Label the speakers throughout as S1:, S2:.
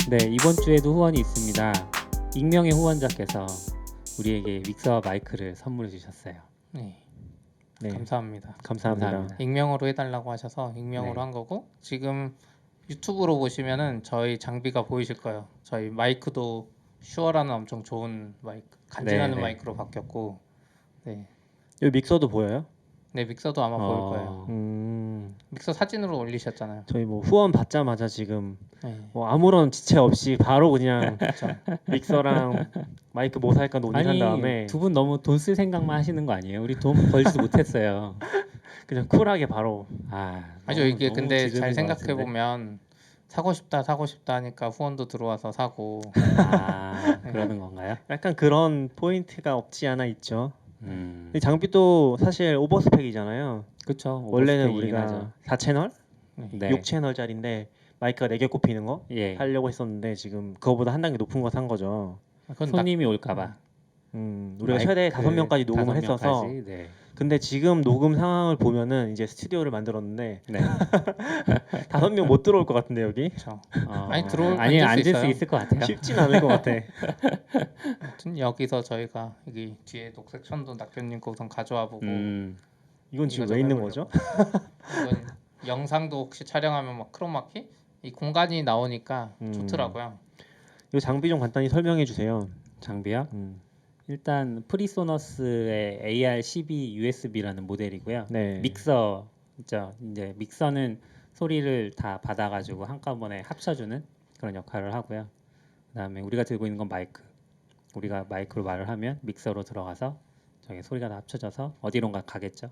S1: 네, 이번 주에도 후원이 있습니다. 익명의 후원자께서 우리에게 믹서와 마이크를 선물해 주셨어요.
S2: 네,
S3: 네,
S2: 감사합니다.
S3: 감사합니다.
S2: 익명으로 해달라고 하셔서 익명으로
S1: 네.
S2: 한 거고, 지금 유튜브로 보시면은 저희 장비가 보이실 거예요. 저희 마이크도 슈어라는 엄청 좋은 마이크, 간지나는
S1: 네.
S2: 마이크로 바뀌었고, 네,
S3: 여기 믹서도 보여요?
S2: 네 믹서도 아마 보일 거예요. 믹서 사진으로 올리셨잖아요.
S3: 저희 뭐 후원 받자마자 지금
S2: 네,
S3: 뭐 아무런 지체 없이 바로 그냥
S2: 그렇죠.
S3: 믹서랑 마이크 뭐 살까 논의한
S1: 아니,
S3: 다음에
S1: 두 분 너무 돈 쓸 생각만 하시는 거 아니에요? 우리 돈 벌지도 못했어요.
S3: 그냥 쿨하게 바로
S2: 아니죠.
S1: 너무-
S2: 이게
S1: 너무
S2: 근데
S1: 지르는
S2: 잘
S1: 것
S2: 생각해
S1: 같은데.
S2: 보면 사고 싶다 하니까 후원도 들어와서 사고.
S1: 그러는 건가요?
S3: 약간 그런 포인트가 없지 않아 있죠.
S1: 음,
S3: 이 장비도 사실 오버스펙이잖아요.
S1: 그렇죠.
S3: 원래는
S1: 오버스펙이긴
S3: 우리가
S1: 하죠.
S3: 4채널,
S1: 네.
S3: 6채널짜리인데 마이크가 4개 꼽히는 거
S1: 예.
S3: 하려고 했었는데 지금 그거보다 한 단계 높은 거 산 거죠.
S2: 그건
S1: 손님이 올까봐.
S3: 우리가 최대 5명까지 녹음을 했어서
S1: 네.
S3: 근데 지금 녹음 상황을 보면은 이제 스튜디오를 만들었는데
S1: 네.
S3: 5명 못 들어올 것 같은데 여기
S2: 그렇죠.
S1: 아니
S2: 앉을 수
S1: 앉을 수
S2: 있어요.
S1: 있을 것 같아요.
S3: 쉽진 않을 것 같아.
S2: 아무튼 여기서 저희가 여기 뒤에 녹색 천도 낙견님 거 우선 가져와 보고
S3: 이건 지금
S2: 이거
S3: 왜
S2: 좀
S3: 있는
S2: 해보려고.
S3: 거죠?
S2: 이건 영상도 혹시 촬영하면 막 크로마키 이 공간이 나오니까
S3: 음.
S2: 좋더라고요.
S3: 이 장비 좀 간단히 설명해 주세요.
S1: 장비요?
S3: 음.
S1: 일단 프리소너스의 AR12 USB라는 모델이고요.
S3: 네.
S1: 믹서 있죠. 이제 믹서는 소리를 다 받아가지고 한꺼번에 합쳐주는 그런 역할을 하고요. 그다음에 우리가 들고 있는 건 마이크. 우리가 마이크로 말을 하면 믹서로 들어가서 저기 소리가 다 합쳐져서 어디론가 가겠죠.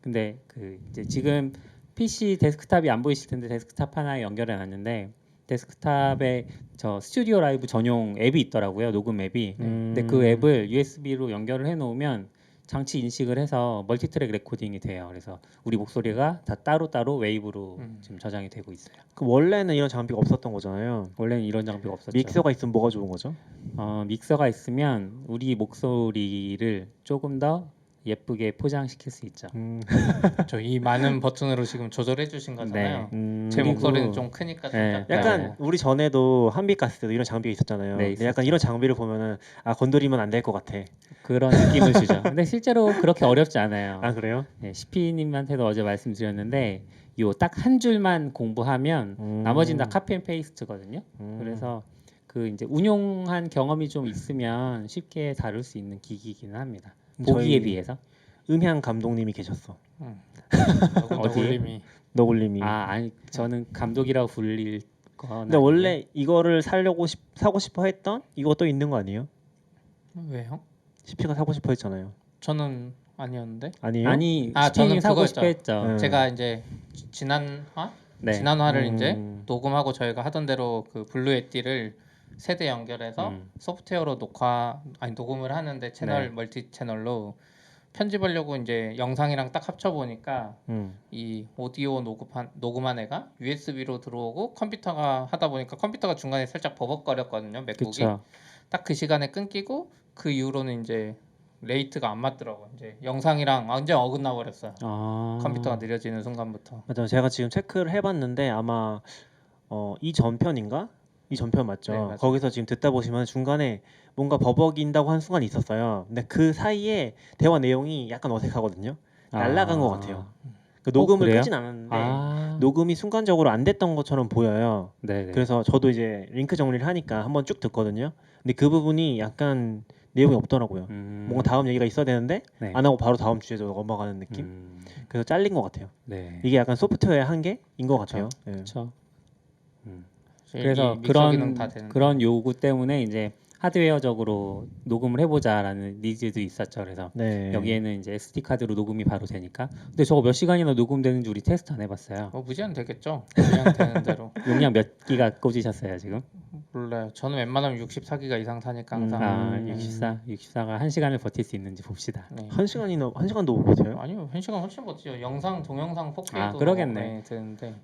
S1: 근데 그 이제 지금 PC 데스크탑이 안 보이실 텐데 데스크탑 하나에 연결해 놨는데 데스크탑에 저 스튜디오 라이브 전용 앱이 있더라고요. 녹음 앱이. 근데 그 앱을 USB로 연결을 해 놓으면 장치 인식을 해서 멀티트랙 레코딩이 돼요. 그래서 우리 목소리가 다 따로따로 웨이브로 지금 저장이 되고 있어요.
S3: 그 원래는 이런 장비가 없었던 거잖아요.
S1: 원래는 이런 장비가 없었죠.
S3: 믹서가 있으면 뭐가 좋은 거죠?
S1: 믹서가 있으면 우리 목소리를 조금 더 예쁘게 포장시킬 수 있죠.
S2: 저 이 많은 버튼으로 지금 조절해 주신 거잖아요. 제
S1: 그리고-
S2: 목소리는 좀 크니까 좀
S1: 네,
S2: 작다.
S3: 약간
S1: 맞아요.
S3: 우리 전에도 한빛 갔을 때도 이런 장비가 있었잖아요.
S1: 네,
S3: 근데 약간 이런 장비를 보면은 건드리면 안 될 것 같아.
S1: 그런 느낌을 주죠. 근데 실제로 그렇게 어렵지 않아요.
S3: 아 그래요?
S1: 네, CP님한테도 어제 말씀드렸는데 요 딱 한 줄만 공부하면 나머지는 다 카피 앤 페이스트거든요. 그래서 그 이제 운용한 경험이 좀 있으면 쉽게 다룰 수 있는 기기이기는 합니다. 보기에
S3: 저희-
S1: 비해서.
S3: 음향 감독님이 계셨어.
S1: 어디에?
S2: 너굴님이
S3: 너굴님이.
S1: 아니 저는 감독이라고 불릴 건
S3: 근데 원래 이거를 사고 싶어 했던 이것도 있는 거 아니에요?
S2: 왜요?
S3: CP가 사고 싶어 했잖아요.
S2: 저는 아니었는데.
S3: 아니에요?
S1: 아니
S2: 저는
S1: CP님 사고
S2: 그거였죠.
S1: 싶어 했죠.
S3: 네.
S2: 제가 이제 지난화
S1: 네.
S2: 지난화를 이제 녹음하고 저희가 하던 대로 그 블루 에디를 세대 연결해서 소프트웨어로 녹음을 하는데 채널
S1: 네.
S2: 멀티 채널로 편집하려고 이제 영상이랑 딱 합쳐 보니까 이 오디오 녹음한 애가 USB로 들어오고 컴퓨터가 하다 보니까 컴퓨터가 중간에 살짝 버벅거렸거든요. 맥북이
S1: 그쵸.
S2: 딱 그 시간에 끊기고 그 이후로는 이제 레이트가 안 맞더라고. 이제 영상이랑 완전 어긋나 버렸어요. 컴퓨터가 느려지는 순간부터.
S3: 맞아요. 제가 지금 체크를 해봤는데 아마 이 전편인가? 이 전편 맞죠?
S2: 네, 맞아요.
S3: 거기서 지금 듣다 보시면 중간에 뭔가 버벅인다고 한 순간이 있었어요. 근데 그 사이에 대화 내용이 약간 어색하거든요. 날라간 것 같아요. 그 녹음을
S1: 그래요?
S3: 끄진 않았는데 녹음이 순간적으로 안 됐던 것처럼 보여요.
S1: 네네.
S3: 그래서 저도 이제 링크 정리를 하니까 한번 쭉 듣거든요. 근데 그 부분이 약간 내용이 없더라고요. 뭔가 다음 얘기가 있어야 되는데
S1: 네.
S3: 안 하고 바로 다음 주에 넘어가는 느낌. 그래서 잘린 것 같아요.
S1: 네.
S3: 이게 약간 소프트웨어의 한계인 것 같아요. 네.
S1: 그렇죠.
S2: 그래서
S1: 그래서
S2: 기능 다 되는데.
S1: 그런 요구 때문에 이제 하드웨어적으로 녹음을 해보자라는 니즈도 있었죠. 그래서
S3: 네.
S1: 여기에는 이제 SD 카드로 녹음이 바로 되니까. 근데 저거 몇 시간이나 녹음되는지 우리 테스트 안 해봤어요.
S2: 무제한 되겠죠. 그냥 되는 대로.
S1: 용량 몇 기가 꽂으셨어요 지금?
S2: 몰라요. 저는 웬만하면 64기가 이상 사니까 항상.
S1: 64가 1시간을 버틸 수 있는지 봅시다.
S2: 네.
S3: 한 시간도 못 보세요?
S2: 아니요, 1시간 훨씬 버티죠. 영상, 동영상 4K도
S1: 그러겠네.
S2: 되는데.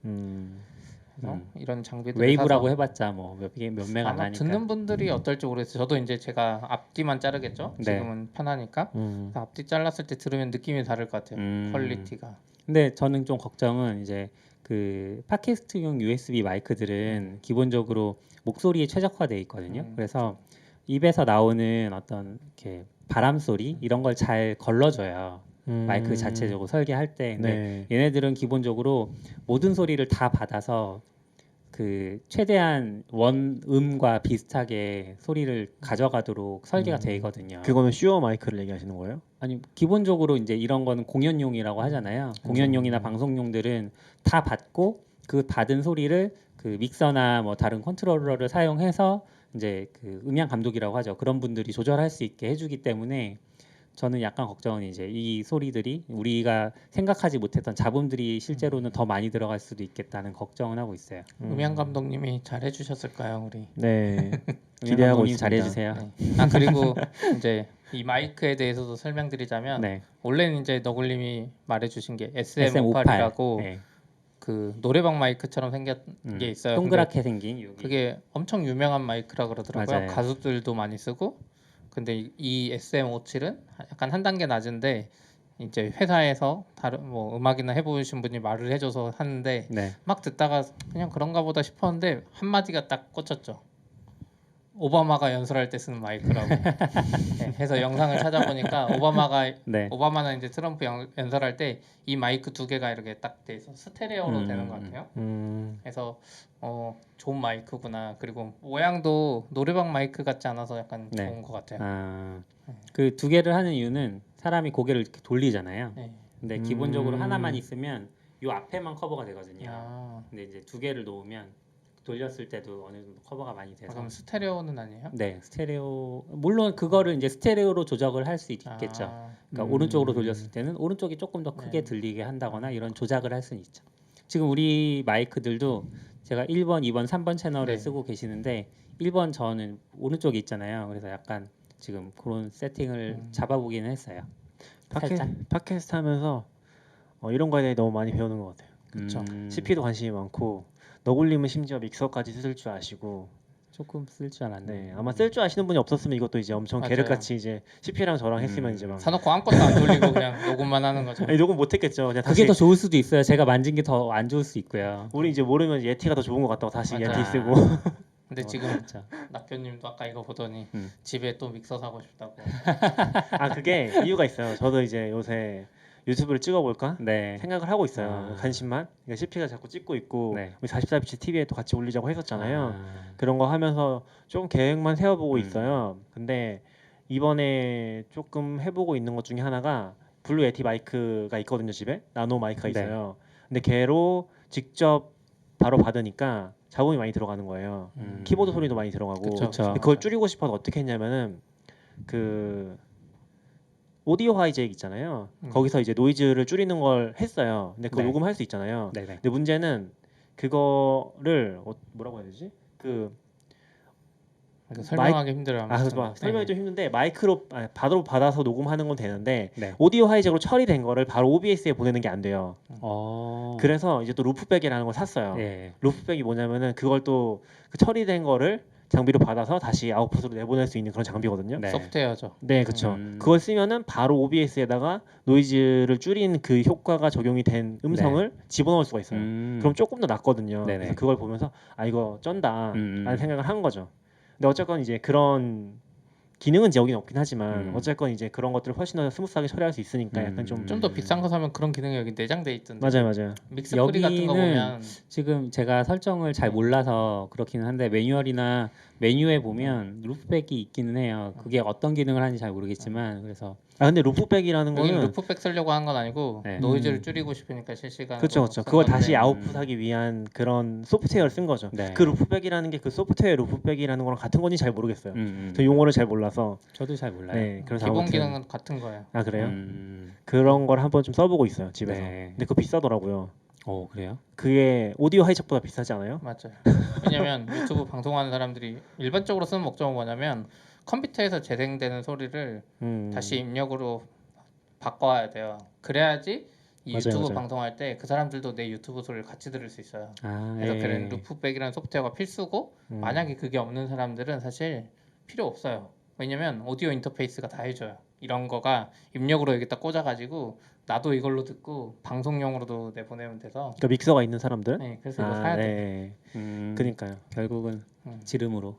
S2: 그래서
S1: 음.
S2: 이런 장비들
S1: 웨이브라고 해봤자 뭐 몇 메가 안
S2: 아마
S1: 하니까.
S2: 듣는 분들이 어떨지 모르겠어요. 저도 이제 제가 앞뒤만 자르겠죠.
S1: 네.
S2: 지금은 편하니까. 그래서 앞뒤 잘랐을 때 들으면 느낌이 다를 것 같아요. 퀄리티가.
S1: 근데 저는 좀 걱정은 이제 그 팟캐스트용 USB 마이크들은 기본적으로 목소리에 최적화되어 있거든요. 그래서 입에서 나오는 어떤 이렇게 바람 소리 이런 걸 잘 걸러줘요. 마이크 자체적으로 설계할 때. 근데
S3: 네.
S1: 얘네들은 기본적으로 모든 소리를 다 받아서 그 최대한 원음과 비슷하게 소리를 가져가도록 설계가 되어 있거든요.
S3: 그거는 슈어 마이크를 얘기하시는 거예요?
S1: 아니 기본적으로 이제 이런 거는 공연용이라고 하잖아요. 공연용이나 방송용들은 다 받고 그 받은 소리를 그 믹서나 뭐 다른 컨트롤러를 사용해서 이제 그 음향 감독이라고 하죠. 그런 분들이 조절할 수 있게 해주기 때문에 저는 약간 걱정은 이제 이 소리들이 우리가 생각하지 못했던 잡음들이 실제로는 더 많이 들어갈 수도 있겠다는 걱정은 하고 있어요.
S2: 음향 감독님이 잘 해주셨을까요, 우리?
S3: 네.
S1: 음향
S3: 기대하고
S1: 감독님
S3: 있습니다.
S1: 잘해주세요.
S2: 네. 아 그리고 이제 이 마이크에 대해서도 설명드리자면
S1: 네.
S2: 원래는 이제 너굴님이 말해주신 게
S1: SM58
S2: SM58이라고
S1: 네.
S2: 그 노래방 마이크처럼 생긴 게 있어요.
S1: 동그랗게 생긴 여기.
S2: 그게 엄청 유명한 마이크라 그러더라고요.
S1: 맞아요.
S2: 가수들도 많이 쓰고. 근데 이 SM57은 약간 한 단계 낮은데 이제 회사에서 다른 뭐 음악이나 해보신 분이 말을 해줘서 하는데
S1: 네.
S2: 막 듣다가 그냥 그런가 보다 싶었는데 한 마디가 딱 꽂혔죠. 오바마가 연설할 때 쓰는 마이크라고. 네, 해서 영상을 찾아보니까
S1: 네.
S2: 오바마는 이제 트럼프 연설할 때 이 마이크 두 개가 이렇게 딱 돼 있어 스테레오로 되는 것 같아요. 그래서 좋은 마이크구나. 그리고 모양도 노래방 마이크 같지 않아서 약간
S1: 네.
S2: 좋은 것 같아요.
S1: 그 두 개를 하는 이유는 사람이 고개를 이렇게 돌리잖아요.
S2: 네.
S1: 근데 기본적으로 하나만 있으면 요 앞에만 커버가 되거든요.
S2: 아,
S1: 근데 이제 두 개를 놓으면 돌렸을 때도 어느 정도 커버가 많이 돼서.
S2: 그럼 스테레오는 아니에요?
S1: 네, 스테레오 물론 그거를 이제 스테레오로 조작을 할 수 있겠죠.
S2: 아,
S1: 그러니까 오른쪽으로 돌렸을 때는 오른쪽이 조금 더 크게
S2: 네.
S1: 들리게 한다거나 이런 조작을 할 수는 있죠. 지금 우리 마이크들도 제가 1번, 2번, 3번 채널을
S2: 네.
S1: 쓰고 계시는데 1번 저는 오른쪽에 있잖아요. 그래서 약간 지금 그런 세팅을 잡아보기는 했어요. 살짝.
S3: 팟캐스트 하면서 이런 거에 대해 너무 많이 배우는 것 같아요.
S2: 그쵸.
S3: CP도 관심이 많고 너굴님은 심지어 믹서까지 쓸 줄 아시고
S1: 조금 쓸 줄 알았네.
S3: 네, 아마 쓸 줄 아시는 분이 없었으면 이것도 이제 엄청
S2: 맞아요.
S3: 계륵같이 이제 CP랑 저랑 했으면 이제 막
S2: 사놓고 아무것도 안 돌리고 그냥 녹음만 하는 거죠.
S3: 아니, 녹음 못했겠죠. 그냥
S1: 그게
S3: 다시
S1: 더 좋을 수도 있어요. 제가 만진 게 더 안 좋을 수 있고요.
S3: 우리 이제 모르면 예티가 더 좋은 것 같다고 다시
S2: 맞아요.
S3: 예티 쓰고
S2: 근데 지금
S1: 진짜.
S2: 낙교님도 아까 이거 보더니
S1: 음.
S2: 집에 또 믹서 사고 싶다고.
S3: 아 그게 이유가 있어요. 저도 이제 요새 유튜브를 찍어볼까
S1: 네.
S3: 생각을 하고 있어요.
S1: 아.
S3: 관심만. 그러니까 CP가 자꾸 찍고 있고
S1: 네.
S3: 우리 44비치 TV에 또 같이 올리자고 했었잖아요.
S1: 아.
S3: 그런 거 하면서 좀 계획만 세워보고
S1: 음.
S3: 있어요. 근데 이번에 조금 해보고 있는 것 중에 하나가 블루 예티 마이크가 있거든요. 집에 나노 마이크가
S1: 네.
S3: 있어요. 근데 걔로 직접 바로 받으니까 잡음이 많이 들어가는 거예요. 키보드 소리도 많이 들어가고.
S2: 그쵸,
S1: 그쵸.
S3: 근데 그걸 줄이고 싶어서 어떻게 했냐면은 그 오디오 하이잭 있잖아요. 거기서 이제 노이즈를 줄이는 걸 했어요. 근데 그거
S1: 네.
S3: 녹음할 수 있잖아요.
S1: 네네.
S3: 근데 문제는 그거를 뭐라고 해야 되지? 그
S2: 설명하기 힘들어요.
S3: 설명이 좀 힘든데 마이크로 바로 받아서 녹음하는 건 되는데
S1: 네.
S3: 오디오 하이잭으로 처리된 거를 바로 OBS에 보내는 게 안 돼요. 그래서 이제 또 루프백이라는 걸 샀어요.
S1: 예.
S3: 루프백이 뭐냐면은 그걸 또 그 처리된 거를 장비로 받아서 다시 아웃풋으로 내보낼 수 있는 그런 장비거든요.
S1: 네.
S2: 소프트웨어죠.
S3: 네, 그렇죠. 그걸 쓰면은 바로 OBS에다가 노이즈를 줄인 그 효과가 적용이 된 음성을 집어넣을 수가 있어요. 그럼 조금 더 낫거든요.
S1: 네네.
S3: 그래서 그걸 보면서 아 이거 쩐다라는 생각을 한 거죠. 근데 어쨌건 이제 그런 기능은 이제 여기는 없긴 하지만 어쨌건 이제 그런 것들을 훨씬 더 스무스하게 처리할 수 있으니까 약간 좀
S2: 더 비싼 거 사면 그런 기능이 여기 내장돼 있던데.
S3: 맞아요.
S2: 믹스 프리 같은 거
S1: 여기는
S2: 보면
S1: 지금 제가 설정을 잘 몰라서 그렇기는 한데 매뉴얼이나 메뉴에 보면 루프백이 있기는 해요. 그게 어떤 기능을 하는지 잘 모르겠지만 그래서
S3: 근데 루프백이라는
S2: 여기는
S3: 거는
S2: 루프백 쓰려고 한 건 아니고
S1: 네.
S2: 노이즈를 줄이고 싶으니까 실시간으로
S3: 그렇죠.
S2: 쓴
S3: 그걸
S2: 건데.
S3: 다시 아웃풋하기 위한 그런 소프트웨어를 쓴 거죠.
S1: 네.
S3: 그 루프백이라는 게 그 소프트웨어 루프백이라는 거랑 같은 건지 잘 모르겠어요. 저 용어를 잘 몰라서.
S1: 저도 잘 몰라요.
S3: 네, 그래서
S2: 기본
S3: 아무튼
S2: 기능은 같은 거예요.
S3: 아 그래요?
S1: 음.
S3: 그런 걸 한번 좀 써보고 있어요 집에서.
S1: 네.
S3: 근데 그거 비싸더라고요.
S1: 그래요?
S3: 그게 오디오 하이잭보다 비싸지 않아요?
S2: 맞아요. 왜냐면 유튜브 방송하는 사람들이 일반적으로 쓰는 목적은 뭐냐면 컴퓨터에서 재생되는 소리를 다시 입력으로 바꿔야 돼요. 그래야지 이 유튜브
S3: 맞아요.
S2: 방송할 때 그 사람들도 내 유튜브 소리를 같이 들을 수 있어요. 그래서
S1: 예.
S2: 그런 루프백이라는 소프트웨어가 필수고 만약에 그게 없는 사람들은 사실 필요 없어요. 왜냐면 오디오 인터페이스가 다 해줘요. 이런 거가 입력으로 여기다 꽂아가지고 나도 이걸로 듣고 방송용으로도 내보내면 돼서
S3: 그러니까 믹서가 있는 사람들.
S2: 네, 그래서 이거 사야 돼.
S3: 네. 그니까요.
S1: 결국은
S2: 음.
S1: 지름으로.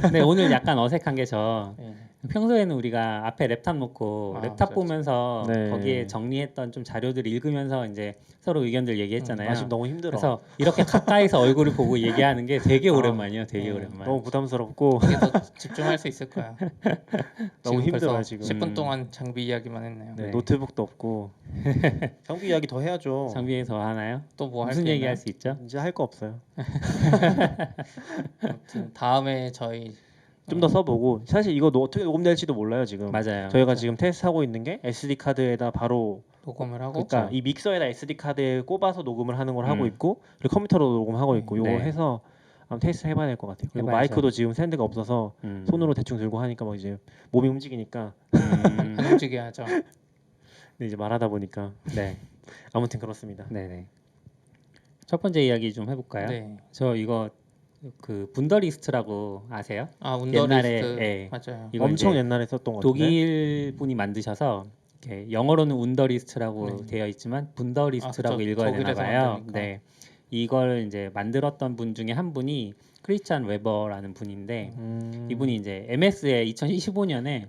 S1: 근데 오늘 약간 어색한 게 저
S2: 네.
S1: 평소에는 우리가 앞에 랩탑 놓고
S2: 아,
S1: 랩탑
S2: 맞아.
S1: 보면서
S3: 네.
S1: 거기에 정리했던 좀 자료들 읽으면서 이제 서로 의견들 얘기했잖아요.
S3: 아 지금 너무 힘들어.
S1: 그래서 이렇게 가까이서 얼굴을 보고 얘기하는 게 되게 오랜만이에요. 되게
S2: 네.
S1: 오랜만.
S3: 너무 부담스럽고
S2: 이게 더 집중할 수 있을 거야.
S3: 너무 힘들어요
S2: 벌써
S3: 지금.
S2: 10분 동안 장비 이야기만 했네요.
S3: 네,
S1: 네.
S3: 노트북도 없고 장비 이야기 더 해야죠.
S1: 장비에 더 하나요?
S2: 또 뭐 할
S1: 무슨
S2: 게
S1: 얘기
S2: 있나요?
S1: 할 수 있죠?
S3: 이제 할 거 없어요.
S2: 아무튼 다음에 저희
S3: 좀 더 써보고 사실 이거 어떻게 녹음될지도 몰라요 지금.
S1: 맞아요.
S3: 저희가 지금 테스트하고 있는 게 SD 카드에다 바로
S2: 녹음을 하고
S3: 그러니까 이 믹서에다 SD 카드에 꼽아서 녹음을 하는 걸 하고
S1: 음.
S3: 있고 그리고 컴퓨터로 녹음하고 있고 요거
S1: 네.
S3: 해서 한번 테스트 해봐야 될 것 같아요. 그리고
S1: 해봐야죠.
S3: 마이크도 지금 스탠드가 없어서 손으로 대충 들고 하니까 막 이제 몸이 움직이니까
S2: 안 움직여야죠.
S3: 근데 이제 말하다 보니까
S1: 네,
S3: 아무튼 그렇습니다.
S1: 네네. 첫 번째 이야기 좀 해볼까요?
S2: 네.
S1: 저 이거 그 분더리스트라고 아세요?
S2: 아 운더리스트
S1: 옛날에, 예.
S2: 맞아요.
S1: 이거
S3: 엄청
S1: 이제
S3: 옛날에 썼던 것 같은데.
S1: 독일 분이 만드셔서 이렇게 영어로는 운더리스트라고
S2: 네.
S1: 되어 있지만 분더리스트라고
S2: 아, 그쵸.
S1: 읽어야 되나
S2: 독일에서
S1: 봐요.
S2: 만드니까.
S1: 네, 이걸 이제 만들었던 분 중에 한 분이 크리스찬 웨버라는 분인데 이분이 이제 MS에 2015년에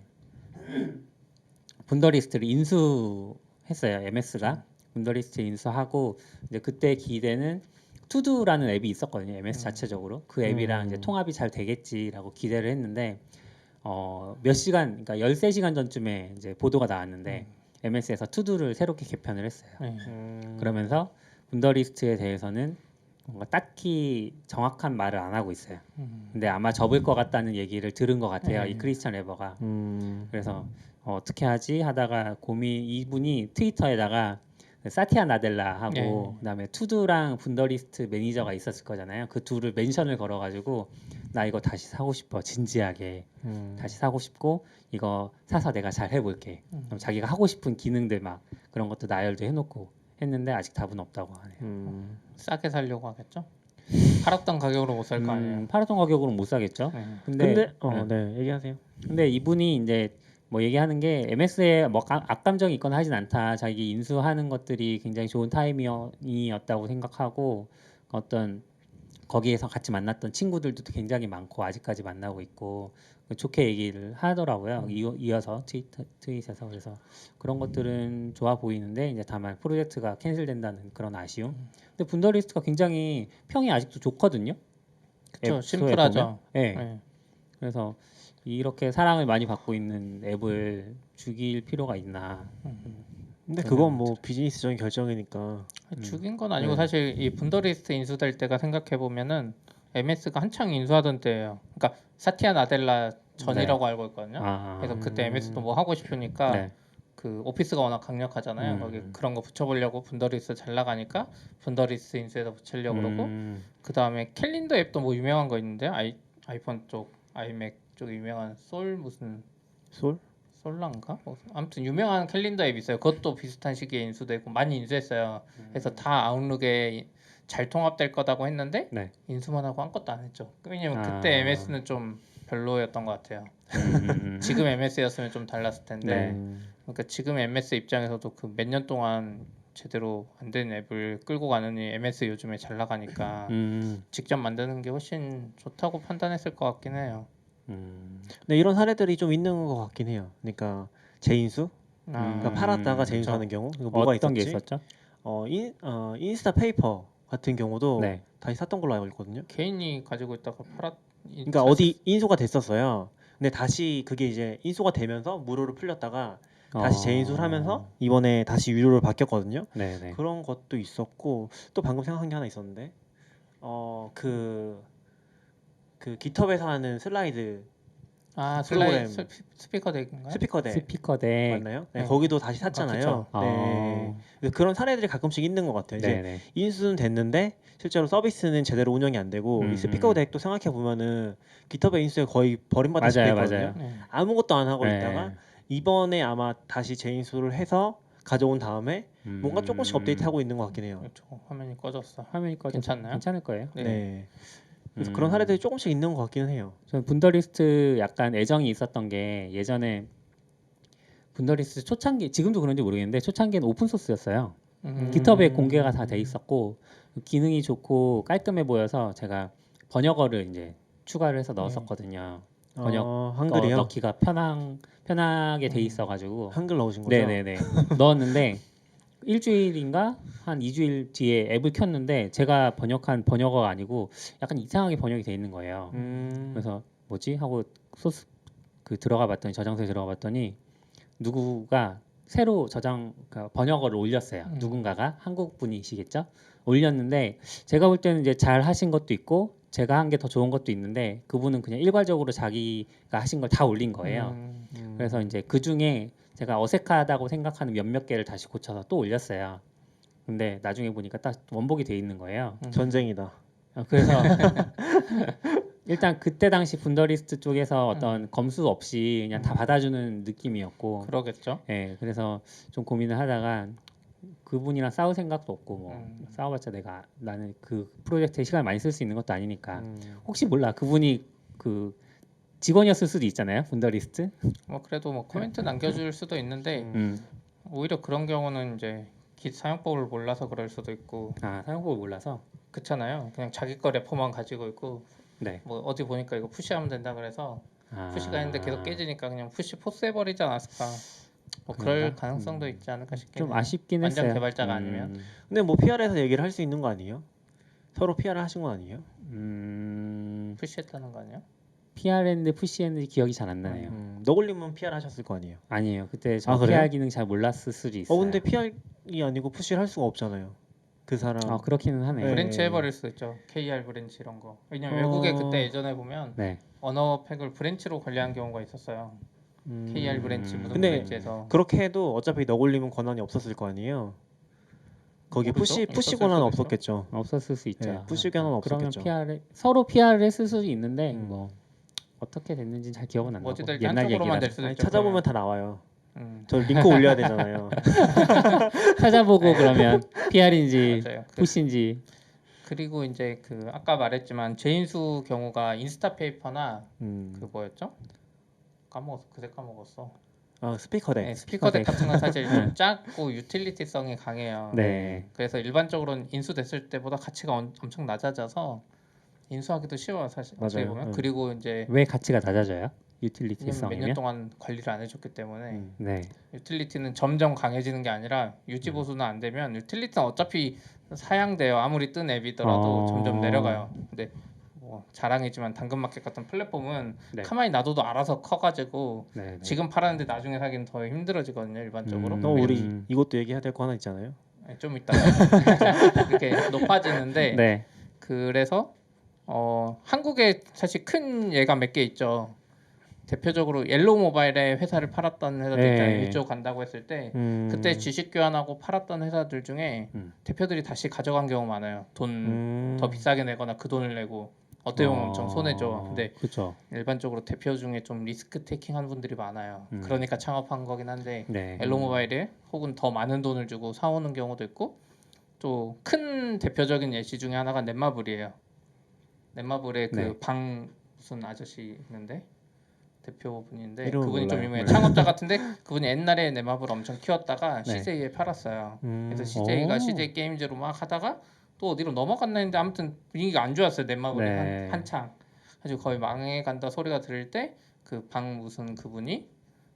S1: 분더리스트를 인수했어요. MS가 분더리스트 인수하고 이제 그때 기대는 투두라는 앱이 있었거든요. MS 자체적으로 그 앱이랑 이제 통합이 잘 되겠지라고 기대를 했는데 몇 시간, 그러니까 13시간 전쯤에 이제 보도가 나왔는데 MS에서 투두를 새롭게 개편을 했어요.
S2: 네.
S1: 그러면서 분더리스트에 대해서는 뭔가 딱히 정확한 말을 안 하고 있어요. 근데 아마 접을 것 같다는 얘기를 들은 것 같아요. 이 크리스찬 레버가. 그래서 어떻게 하지 하다가 이분이 트위터에다가 사티아 나델라하고
S2: 네.
S1: 그다음에 투두랑 분더리스트 매니저가 있었을 거잖아요. 그 둘을 멘션을 걸어가지고 나 이거 다시 사고 싶어 진지하게 다시 사고 싶고 이거 사서 내가 잘 해볼게. 그럼 자기가 하고 싶은 기능들 막 그런 것도 나열도 해놓고 했는데 아직 답은 없다고 하네요.
S2: 싸게 살려고 하겠죠? 팔았던 가격으로 못 살 거 아니에요.
S1: 팔았던 가격으로 못 사겠죠.
S2: 네.
S3: 근데 네 얘기하세요.
S1: 근데 이분이 이제 뭐 얘기하는 게 MS에 뭐 악감정이 있거나 하진 않다. 자기 인수하는 것들이 굉장히 좋은 타이밍이었다고 생각하고 어떤 거기에서 같이 만났던 친구들도 굉장히 많고 아직까지 만나고 있고 좋게 얘기를 하더라고요. 이어서 트윗에서 그래서 그런 것들은 좋아 보이는데 이제 다만 프로젝트가 캔슬된다는 그런 아쉬움. 근데 분더리스트가 굉장히 평이 아직도 좋거든요.
S2: 그렇죠.
S1: 앱스토어에
S2: 심플하죠.
S1: 보면. 네.
S2: 네.
S1: 그래서 이렇게 사랑을 많이 받고 있는 앱을 죽일 필요가 있나?
S3: 근데 그건 뭐 비즈니스적인 결정이니까.
S2: 죽인 건 아니고
S1: 네.
S2: 사실 이 분더리스트 인수될 때가 생각해 보면은 MS가 한창 인수하던 때예요. 그러니까 사티아 나델라 전이라고 알고 있거든요. 그래서 그때 MS도 뭐 하고 싶으니까
S1: 네.
S2: 그 오피스가 워낙 강력하잖아요. 거기 그런 거 붙여보려고 분더리스트 잘 나가니까 분더리스트 인수해서 붙이려고 그러고 그 다음에 캘린더 앱도 뭐 유명한 거 있는데 아이폰 쪽, 아이맥 쪽 유명한 솔란가? 아무튼 유명한 캘린더 앱 있어요. 그것도 비슷한 시기에 인수되고 많이 인수했어요. 그래서 다 아웃룩에 잘 통합될 거다고 했는데
S1: 네.
S2: 인수만 하고 아무것도 안 했죠. 왜냐면 그때 MS는 좀 별로였던 것 같아요. 지금 MS였으면 좀 달랐을 텐데.
S1: 네.
S2: 그러니까 지금 MS 입장에서도 그 몇 년 동안 제대로 안 된 앱을 끌고 가느니 MS 요즘에 잘 나가니까 직접 만드는 게 훨씬 좋다고 판단했을 것 같긴 해요.
S3: 근데 이런 사례들이 좀 있는 것 같긴 해요. 그러니까 재인수, 그러니까 팔았다가 재인수하는 경우. 이거 뭐가
S1: 어떤 게
S3: 있었지?
S1: 있었죠?
S3: 인스타 페이퍼 같은 경우도
S1: 네.
S3: 다시 샀던 걸로 알고 있거든요.
S2: 개인이 가지고 있다가
S3: 그러니까 어디 인수가 됐었어요. 근데 다시 그게 이제 인수가 되면서 무료로 풀렸다가 다시 재인수를 하면서 이번에 다시 유료로 바뀌었거든요.
S1: 네네.
S3: 그런 것도 있었고 또 방금 생각한 게 하나 있었는데 그 깃허브에서 하는 슬라이드
S2: 슬라이드
S3: 프로그램.
S2: 스피커 덱인가요?
S3: 스피커 덱
S1: 맞나요?
S3: 네,
S2: 네.
S3: 거기도 다시 샀잖아요.
S1: 그쵸.
S3: 네. 그래서 그런 사례들이 가끔씩 있는 것 같아요. 이제
S1: 네네.
S3: 인수는 됐는데 실제로 서비스는 제대로 운영이 안 되고 이 스피커 덱도 생각해 보면은 깃허브 인수에 거의 버림받은
S1: 맞아요,
S3: 상태거든요.
S1: 맞아요.
S3: 아무것도 안 하고
S1: 네.
S3: 있다가 이번에 아마 다시 재인수를 해서 가져온 다음에 뭔가 조금씩 업데이트하고 있는 것 같긴 해요.
S2: 그렇죠. 화면이 꺼졌어.
S1: 화면이 꺼져
S2: 괜찮나요?
S1: 괜찮을 거예요.
S2: 네.
S3: 네. 그래서 그런 사례들이 조금씩 있는 것 같기는 해요.
S1: 저는 분더리스트 약간 애정이 있었던 게 예전에 분더리스트 초창기 지금도 그런지 모르겠는데 초창기는 오픈 소스였어요.
S2: 음.
S1: 깃허브에 공개가 다 돼 있었고 기능이 좋고 깔끔해 보여서 제가 번역어를 이제 추가를 해서 넣었었거든요. 번역
S3: 한글이요?
S1: 넣기가 편하게 돼 있어가지고
S3: 한글 넣으신 거죠?
S1: 네네네 넣었는데 일주일인가 한 2주일 뒤에 앱을 켰는데 제가 번역한 번역어가 아니고 약간 이상하게 번역이 돼 있는 거예요. 그래서 뭐지 하고 소스 그 들어가봤더니 저장소에 들어가봤더니 누구가 새로 그러니까 번역어를 올렸어요. 누군가가 한국 분이시겠죠? 올렸는데 제가 볼 때는 이제 잘 하신 것도 있고 제가 한 게 더 좋은 것도 있는데 그분은 그냥 일괄적으로 자기가 하신 걸 다 올린 거예요. 그래서 이제 그 중에 제가 어색하다고 생각하는 몇몇 개를 다시 고쳐서 또 올렸어요. 근데 나중에 보니까 딱 원복이 돼 있는 거예요.
S3: 전쟁이다.
S1: 그래서 일단 그때 당시 분더리스트 쪽에서 어떤 검수 없이 그냥 다 받아주는 느낌이었고
S2: 그러겠죠.
S1: 예, 그래서 좀 고민을 하다가 그분이랑 싸울 생각도 없고 뭐 싸워봤자 나는 그 프로젝트에 시간을 많이 쓸 수 있는 것도 아니니까 혹시 몰라 그분이 그 직원이었을 수도 있잖아요 분더리스트.
S2: 뭐 그래도 뭐 코멘트 남겨줄 수도 있는데 오히려 그런 경우는 이제 깃 사용법을 몰라서 그럴 수도 있고
S1: 아 사용법을 몰라서
S2: 그렇잖아요. 그냥 자기 거 레포만 가지고 있고
S1: 네.
S2: 뭐 어디 보니까 이거 푸시하면 된다 그래서
S1: 아,
S2: 푸시가 했는데 계속 깨지니까 그냥 푸시 포스 해버리지 않았을까. 뭐 그럴
S1: 그런가?
S2: 가능성도 있지 않을까 싶긴
S1: 좀
S2: 해요.
S1: 아쉽긴
S2: 완전
S1: 했어요.
S2: 개발자가 아니면.
S3: 근데 뭐 PR에서 얘기를 할 수 있는 거 아니에요? 서로 PR을 하신 건 아니에요?
S2: 푸시했다는 거 아니야?
S1: PR했는데 푸시했는지 기억이 잘 안 나네요.
S3: 너굴님은 PR 하셨을 거 아니에요?
S1: 아니에요. 그때 저
S3: 그래요?
S1: PR 기능 잘 몰랐을 수도 있어요.
S3: 근데 PR이 아니고 푸시를 할 수가 없잖아요. 그 사람.
S1: 그렇기는 하네요.
S3: 네.
S2: 브랜치 해버릴 수 있죠. KR 브랜치 이런 거. 왜냐면 외국에 그때 예전에 보면
S1: 네.
S2: 언어 팩을 브랜치로 관리한 경우가 있었어요. KR 브랜치 무슨
S3: 근데
S2: 브랜치에서.
S3: 그렇게 해도 어차피 너굴님은 권한이 없었을 거 아니에요. 거기
S2: 모르죠?
S3: 푸시
S2: 있었을
S3: 권한은
S2: 수도 있죠.
S3: 없었겠죠.
S1: 없었을 수 있죠.
S3: 네, 푸시 권한은
S1: 그러면
S3: 없었겠죠.
S1: 서로 PR을 했을 수도 있는데 뭐 어떻게 됐는지 잘 기억은 안 나고
S2: 어찌됐든
S1: 옛날
S2: 한쪽으로만 될
S1: 얘기라
S2: 수도 있죠.
S3: 찾아보면 다 나와요.
S2: 그러면.
S3: 저 링크 올려야 되잖아요.
S1: 찾아보고 그러면 PR인지
S2: 맞아요.
S1: 푸시인지
S2: 그리고 이제 그 아까 말했지만 제인수 경우가 인스타페이퍼나 그 뭐였죠? 그새 까먹었어.
S3: 스피커덱.
S2: 네, 스피커덱 같은 건 사실 좀 작고 유틸리티성이 강해요.
S1: 네.
S2: 그래서 일반적으로는 인수됐을 때보다 가치가 엄청 낮아져서 인수하기도 쉬워요 사실. 어떻게
S3: 맞아요.
S2: 보면. 그리고 이제
S1: 왜 가치가 낮아져요?
S2: 몇 년
S1: 유틸리티성이면?
S2: 동안 관리를 안 해줬기 때문에
S1: 네.
S2: 유틸리티는 점점 강해지는 게 아니라 유지 보수는 안 되면 유틸리티는 어차피 사양돼요. 아무리 뜬 앱이더라도 점점 내려가요. 근데 뭐 자랑이지만 당근마켓 같은 플랫폼은
S1: 네.
S2: 가만히 놔둬도 알아서 커가지고
S1: 네.
S2: 지금 팔았는데 나중에 사기는 더 힘들어지거든요 일반적으로.
S3: 우리 이것도 얘기해야 될 거 하나 있잖아요.
S2: 좀 이따 이렇게 높아지는데
S1: 네.
S2: 그래서 한국에 사실 큰 예가 몇 개 있죠. 대표적으로 옐로우 모바일에 회사를 팔았던 회사들 있잖아요. 1조 간다고 했을 때 그때 주식 교환하고 팔았던 회사들 중에 대표들이 다시 가져간 경우 많아요. 돈 더 비싸게 내거나 그 돈을 내고 어떻게 보면 엄청 손해죠. 근데
S1: 그렇죠.
S2: 일반적으로 대표 중에 좀 리스크 테이킹하는 분들이 많아요. 그러니까 창업한 거긴 한데
S1: 네.
S2: 옐로우 모바일에 혹은 더 많은 돈을 주고 사오는 경우도 있고 또 큰 대표적인 예시 중에 하나가 넷마블이에요. 넷마블의
S1: 네.
S2: 그 방 무슨 아저씨 있는데 대표분인데
S3: 이름은
S2: 그분이 좀
S3: 몰라요.
S2: 유명해요. 창업자 같은데 그분이 옛날에 넷마블 엄청 키웠다가
S1: 네.
S2: CJ에 팔았어요. 그래서
S1: 오.
S2: CJ가 CJ 게임즈로 막 하다가 또 어디로 넘어갔나 했는데 아무튼 분위기가 안 좋았어요. 넷마블이
S1: 네.
S2: 한창. 아주 거의 망해간다 소리가 들을 때 그 방 무슨 그분이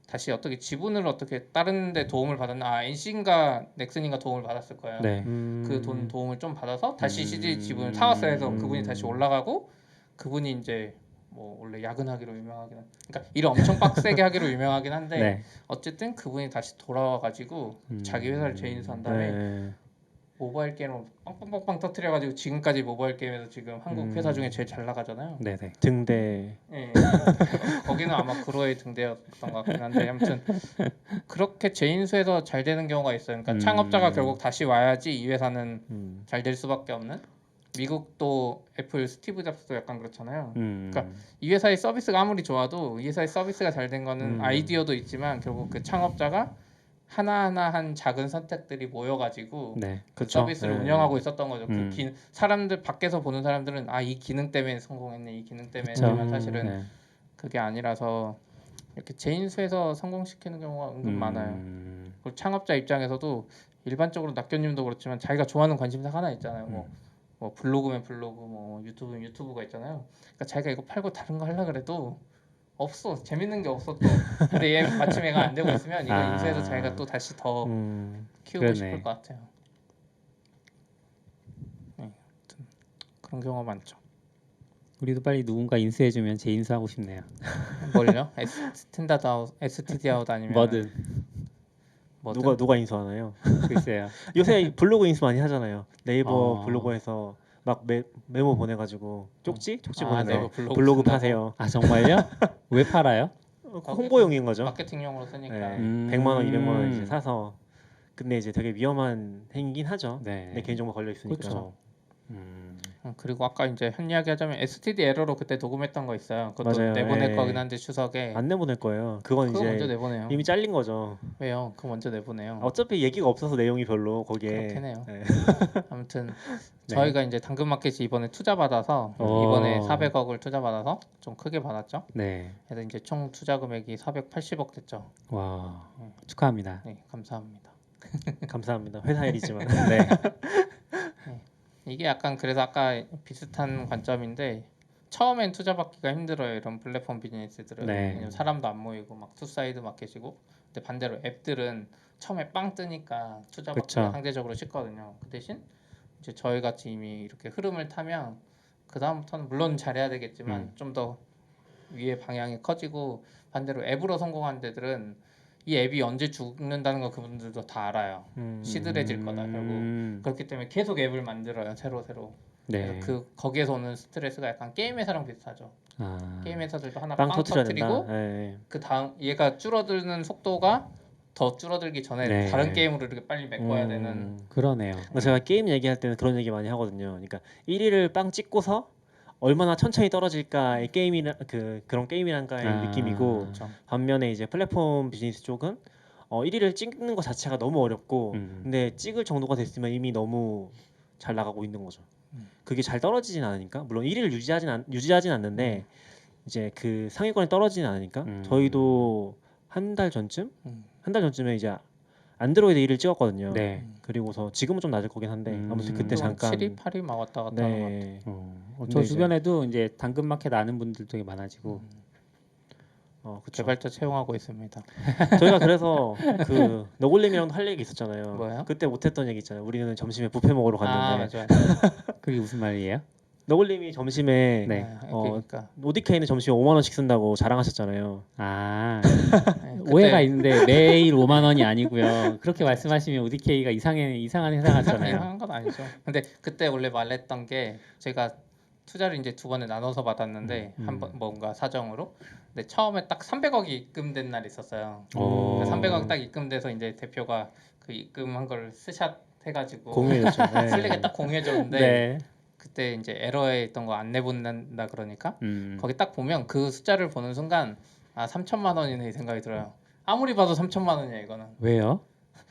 S2: 다시 어떻게 지분을 어떻게 다른 데 도움을 받았나 NC인가 넥슨인가 도움을 받았을 거예요.
S1: 네.
S2: 그 도움을 좀 받아서 다시 CJ 지분을 사왔어요. 해서 그분이 다시 올라가고 그분이 이제 뭐 원래 야근하기로 유명하긴 한 그러니까 일을 엄청 빡세게 하기로 유명하긴 한데
S1: 네.
S2: 어쨌든 그분이 다시 돌아와가지고 자기 회사를 재인수한 다음에
S3: 네.
S2: 모바일 게임을 빵빵빵빵 터트려가지고 지금까지 모바일 게임에서 지금 한국 회사 중에 제일 잘 나가잖아요.
S1: 네. 네.
S3: 등대.
S2: 예. 거기는 아마 그로의 등대였던 것 같긴 한데 아무튼 그렇게 재인수해서 잘 되는 경우가 있어요. 그러니까 창업자가 결국 다시 와야지 이 회사는 잘 될 수밖에 없는. 미국도 애플 스티브 잡스도 약간 그렇잖아요. 그러니까 이 회사의 서비스가 아무리 좋아도 이 회사의 서비스가 잘 된 거는 아이디어도 있지만 결국 그 창업자가 하나하나 작은 선택들이 모여가지고
S1: 네.
S2: 그
S3: 그쵸.
S2: 서비스를
S3: 네.
S2: 운영하고 있었던 거죠.
S1: 음.
S2: 사람들 밖에서 보는 사람들은 이 기능 때문에 성공했네, 이 기능 때문에
S1: 그쵸.
S2: 했지만 사실은
S1: 네.
S2: 그게 아니라서 이렇게 재인수해서 성공시키는 경우가 은근 많아요. 그리고 창업자 입장에서도 일반적으로 낙교님도 그렇지만 자기가 좋아하는 관심사가 하나 있잖아요. 뭐 블로그면 블로그, 뭐 유튜브면 유튜브가 있잖아요. 그러니까 자기가 이거 팔고 다른 거 하려 그래도 없어. 재밌는 게 없어 또. 근데 얘 마침 얘가 안 되고 있으면 이거 인수해서 자기가 또 다시 더 키우고
S1: 그러네.
S2: 싶을 것 같아요. 네, 아무튼 그런 경우가 많죠.
S1: 우리도 빨리 누군가 인수해주면 재인수하고 싶네요.
S2: 뭘요? 스탠다드 아웃, STD 아웃 아니면
S1: 뭐든
S3: 누가 인수하나요?
S1: 글쎄요.
S3: 요새 블로그 인수 많이 하잖아요. 네이버
S1: 어.
S3: 블로그에서 막 메모 보내가지고 쪽지 보내서
S2: 네이버
S3: 블로그
S2: 쓴다고?
S3: 파세요.
S1: 아 정말요? 왜 팔아요?
S3: 홍보용인 거죠.
S2: 마케팅용으로 쓰니까.
S3: 네.
S1: 음.
S3: 100만 원, 200만 원 이제 사서. 근데 이제 되게 위험한 행위긴 하죠.
S1: 네.
S3: 내 개인정보 걸려 있으니까.
S1: 그렇죠.
S2: 그리고 아까 이제 한 이야기 하자면 STD 에러로 그때 녹음했던 거 있어요. 그것도
S3: 맞아요.
S2: 내보낼
S3: 예.
S2: 거긴 한데 추석에
S3: 안 내보낼 거예요. 그건
S2: 그거 먼저
S3: 이제
S2: 내보내요.
S3: 이미 잘린 거죠.
S2: 왜요? 그거 먼저 내보내요.
S3: 어차피 얘기가 없어서 내용이 별로 거기에.
S2: 그렇긴 해요.
S3: 네.
S2: 아무튼
S1: 네.
S2: 저희가 이제 당근마켓이 이번에 투자 받아서 이번에 400억을 투자 받아서 좀 크게 받았죠.
S1: 네.
S2: 그래서 이제 총 투자 금액이 480억 됐죠.
S1: 와 축하합니다.
S2: 네, 감사합니다.
S3: 감사합니다. 회사 일이지만.
S1: 네.
S2: 이게 약간 그래서 아까 비슷한 관점인데 처음엔 투자 받기가 힘들어요. 이런 플랫폼 비즈니스들은.
S1: 네.
S2: 왜냐면 사람도 안 모이고 막 투사이드 마켓이고. 근데 반대로 앱들은 처음에 빵 뜨니까 투자 받기가
S1: 그쵸.
S2: 상대적으로 쉽거든요. 그 대신 이제 저희 같이 이미 이렇게 흐름을 타면 그 다음부터는 물론 잘해야 되겠지만 좀 더 위에 방향이 커지고 반대로 앱으로 성공한 데들은 이 앱이 언제 죽는다는 거 그분들도 다 알아요. 시들해질 거다 결국. 그렇기 때문에 계속 앱을 만들어요. 새로.
S1: 네.
S2: 그래서 거기에서 오는 스트레스가 약간 게임 회사랑 비슷하죠.
S1: 아.
S2: 게임 회사들도 하나
S3: 빵
S2: 빵
S3: 터트려야
S2: 터트리고
S3: 된다. 네.
S2: 그 다음 얘가 줄어드는 속도가 더 줄어들기 전에
S1: 네.
S2: 다른 게임으로 이렇게 빨리 메꿔야 되는.
S1: 그러네요.
S3: 그러니까 제가 게임 얘기할 때는 그런 얘기 많이 하거든요. 그러니까 1위를 빵 찍고서 얼마나 천천히 떨어질까의 그런 게임이란가의
S1: 아.
S3: 느낌이고
S2: 그렇죠.
S3: 반면에 이제 플랫폼 비즈니스 쪽은 1위를 찍는 것 자체가 너무 어렵고 근데 찍을 정도가 됐으면 이미 너무 잘 나가고 있는 거죠. 그게 잘 떨어지진 않으니까 물론 1위를 유지하진 않는데 이제 그 상위권에 떨어지진 않으니까 저희도 한 달 전쯤에 이제 안드로이드 1위를 찍었거든요.
S1: 네.
S3: 그리고서 지금은 좀 낮을 거긴 한데 아무튼 그때 잠깐
S2: 7위, 8위 막 왔다 갔다 하는 것 같아요.
S3: 네.
S1: 저
S3: 근데
S1: 주변에도 이제 당근마켓 아는 분들 되게 많아지고
S3: 그쵸.
S2: 개발자 채용하고 있습니다.
S3: 저희가 그래서 그 너굴님이랑도 할 얘기 있었잖아요.
S2: 뭐요?
S3: 그때 못했던 얘기 있잖아요. 우리는 점심에 뷔페 먹으러 갔는데
S2: 맞아요.
S1: 그게 무슨 말이에요?
S3: 너굴님이 점심에
S1: 네.
S2: 그러니까
S3: ODK는 점심에 5만 원씩 쓴다고 자랑하셨잖아요.
S1: 아
S2: 그때
S1: 오해가 있는데 매일 5만 원이 아니고요. 그렇게 말씀하시면 ODK가 이상한 회사 같잖아요.
S2: 이상한 건 아니죠. 근데 그때 원래 말했던 게 제가 투자를 이제 두 번에 나눠서 받았는데 한 번 뭔가 사정으로. 근데 처음에 딱 300억이 입금된 날이 있었어요.
S1: 오.
S2: 300억 딱 입금돼서 이제 대표가 그 입금한 걸 스샷 해가지고
S3: 공유해줬죠. 네.
S2: 슬랙에 딱 공유해줬는데
S1: 네.
S2: 그때 이제 에러에 있던 거 안 내보낸다 그러니까 거기
S1: 거
S2: 딱 보면 그 숫자를 보는 순간 3천만 원이네 이 생각이 들어요. 아무리 봐도 3천만 원이야 이거는.
S1: 왜요?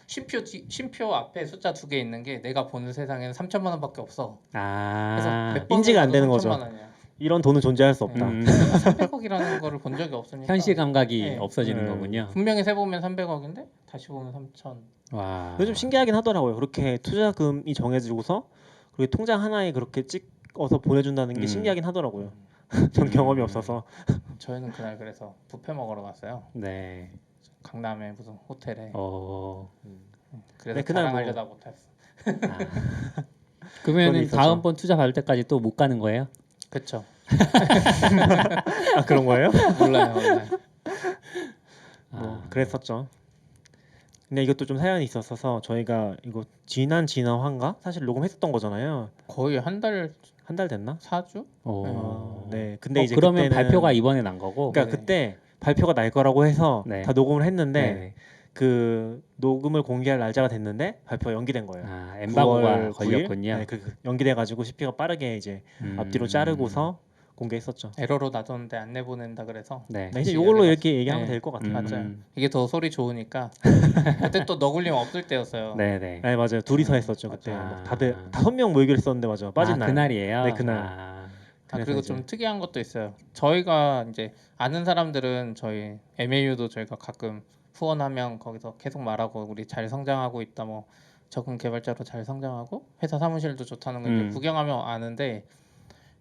S2: 쉼표 앞에 숫자 2개 있는 게 내가 보는 세상에는 3천만 원밖에 없어. 그래서
S1: 아
S2: 몇 번
S3: 인지가 안
S2: 봐도
S3: 되는
S2: 3천만
S3: 거죠.
S2: 원이야.
S3: 이런 돈은 존재할 수 없다.
S2: 300억이라는 거를 본 적이 없으니까
S1: 현실 감각이
S2: 네.
S1: 없어지는
S3: 네.
S1: 거군요.
S2: 분명히 세 보면 300억인데 다시 보면 3천.
S1: 와.
S3: 근데 좀 신기하긴 하더라고요. 그렇게 투자금이 정해지고서 그리고 통장 하나에 그렇게 찍어서 보내준다는 게 신기하긴 하더라고요. 전 경험이 없어서.
S2: 저희는 그날 그래서 뷔페 먹으러 갔어요.
S1: 네.
S2: 강남에 무슨 호텔에. 그래서
S3: 네, 그날
S2: 자랑하려다 못했어.
S1: 그러면은
S3: 있었죠.
S1: 다음번 투자 받을 때까지 또 못 가는 거예요?
S2: 그쵸.
S3: 아 그런 거예요?
S2: 몰라요.
S3: 그랬었죠. 근데 이것도 좀 사연이 있었어서 저희가 이거 지난화인가 사실 녹음했었던 거잖아요.
S2: 거의 한 달
S3: 한 달 됐나?
S2: 4주?
S3: 네. 근데 이제
S1: 그러면
S3: 그때는
S1: 발표가 이번에 난 거고.
S3: 그러니까
S2: 네.
S3: 그때 발표가 날 거라고 해서
S1: 네.
S3: 다 녹음을 했는데
S1: 네.
S3: 그 녹음을 공개할 날짜가 됐는데 발표가 연기된 거예요.
S1: 엠바고가
S3: 9월 9일?
S1: 걸렸군요.
S3: 네, 연기돼가지고 CP가 빠르게 이제 앞뒤로 자르고서 공개했었죠.
S2: 에러로 놔뒀는데 안 내보낸다 그래서.
S1: 네.
S3: 네, 이제 이걸로
S2: 연락왔어요.
S3: 이렇게 얘기하면
S2: 네.
S3: 될 것 같아요.
S2: 맞아요. 이게 더 소리 좋으니까. 그때 또 너굴림 없을 때였어요.
S1: 네네.
S3: 네 맞아요. 둘이서 했었죠 그때.
S1: 맞아요.
S3: 막 다들 5명 모이기로 했었는데 맞아 빠진 날.
S1: 그날이에요.
S3: 네, 그날. 그래서
S2: 그리고
S3: 이제
S2: 좀 특이한 것도 있어요. 저희가 이제 아는 사람들은 저희 MAU도 저희가 가끔 후원하면 거기서 계속 말하고 우리 잘 성장하고 있다, 뭐 적응 개발자로 잘 성장하고 회사 사무실도 좋다는 걸 이제 구경하면 아는데,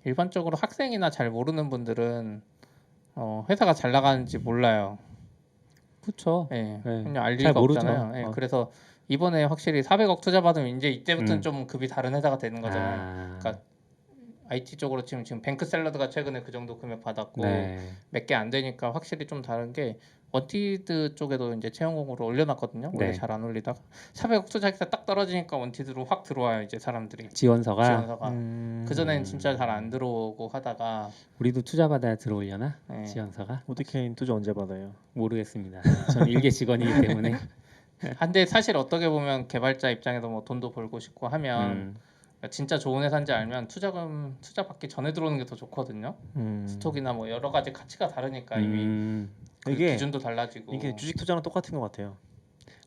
S2: 일반적으로 학생이나 잘 모르는 분들은 회사가 잘 나가는지 몰라요.
S1: 그렇죠.
S2: 예,
S1: 네.
S2: 그냥 알
S1: 잘
S2: 리가
S1: 모르죠.
S2: 없잖아요. 예, 그래서 이번에 확실히 400억 투자 받으면 이제 이때부터는
S1: 음.
S2: 좀 급이 다른 회사가 되는 거잖아요.
S1: 아,
S2: 그러니까 IT 쪽으로 지금 뱅크 샐러드가 최근에 그 정도 금액 받았고
S1: 네.
S2: 몇 개 안 되니까 확실히 좀 다른 게, 원티드 쪽에도 이제 채용 공고를 올려놨거든요. 원래
S1: 네.
S2: 잘 안 올리다가 400억 투자기사 딱 떨어지니까 원티드로 확 들어와요 이제 사람들이.
S1: 지원서가
S2: 지원서가 그 전에는 진짜 잘
S1: 음.
S2: 안 들어오고 하다가
S1: 우리도 투자 받아야 들어오려나?
S2: 네.
S1: 지원서가
S3: 오디케인 투자 언제 받아요?
S1: 모르겠습니다. 저는 일개 직원이기 때문에.
S2: 한데 사실 어떻게 보면 개발자 입장에서 뭐 돈도 벌고 싶고 하면 진짜 좋은 회사인지 알면 투자 받기 전에 들어오는 게 더 좋거든요. 스톡이나 뭐 여러 가지 가치가 다르니까 이미 그
S3: 이게
S2: 기준도 달라지고.
S3: 이게 주식 투자랑 똑같은 것 같아요.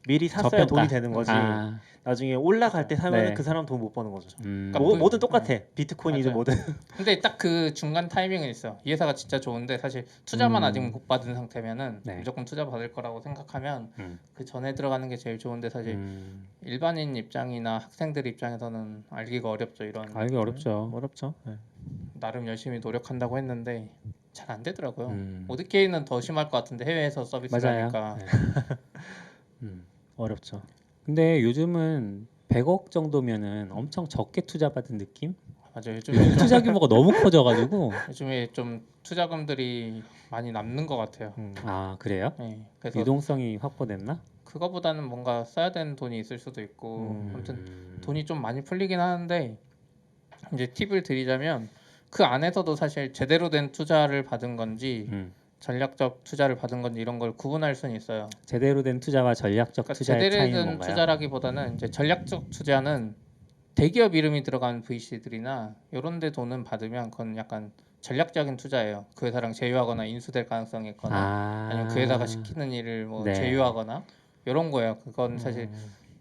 S3: 미리 샀어야
S1: 저평가.
S3: 돈이 되는 거지.
S1: 아,
S3: 나중에 올라갈 때 사면
S1: 네.
S3: 그 사람 돈 못 버는 거죠.
S1: 음.
S2: 그러니까
S3: 뭐든 똑같아. 비트코인이든
S2: 맞아요.
S3: 뭐든.
S2: 근데 딱 그 중간 타이밍은 있어요. 이 회사가 진짜 좋은데 사실 투자만 아직 못 받은 상태면은
S1: 네.
S2: 무조건 투자 받을 거라고 생각하면
S1: 음.
S2: 그 전에 들어가는 게 제일 좋은데, 사실 일반인 입장이나 학생들 입장에서는 알기가 어렵죠. 이런
S1: 알기 어렵죠.
S3: 어렵죠. 네.
S2: 나름 열심히 노력한다고 했는데 잘 안 되더라고요.
S1: 음.
S2: 오디케이는 더 심할 것 같은데 해외에서 서비스를
S1: 맞아요.
S2: 하니까.
S1: 네.
S3: 어렵죠.
S1: 근데 요즘은 100억 정도면은 엄청 적게 투자받은 느낌?
S2: 맞아요.
S1: 요즘 투자 규모가 너무 커져가지고.
S2: 요즘에 좀 투자금들이 많이 남는 것 같아요.
S1: 아, 그래요?
S2: 네, 그래서
S1: 유동성이 확보됐나?
S2: 그거보다는 뭔가 써야 되는 돈이 있을 수도 있고, 아무튼 돈이 좀 많이 풀리긴 하는데, 이제 팁을 드리자면 그 안에서도 사실 제대로 된 투자를 받은 건지 전략적 투자를 받은 건지 이런 걸 구분할 수는 있어요.
S1: 제대로 된 투자와 전략적
S2: 그러니까
S1: 투자의
S2: 제대로
S1: 차이는
S2: 된
S1: 뭔가요?
S2: 투자라기보다는 이제 전략적 투자는 대기업 이름이 들어간 VC들이나 이런 데 돈은 받으면 그건 약간 전략적인 투자예요. 그 회사랑 제휴하거나 인수될 가능성이 있거나 아니면 그 회사가 시키는 일을 뭐
S1: 네.
S2: 제휴하거나 이런 거예요. 그건 사실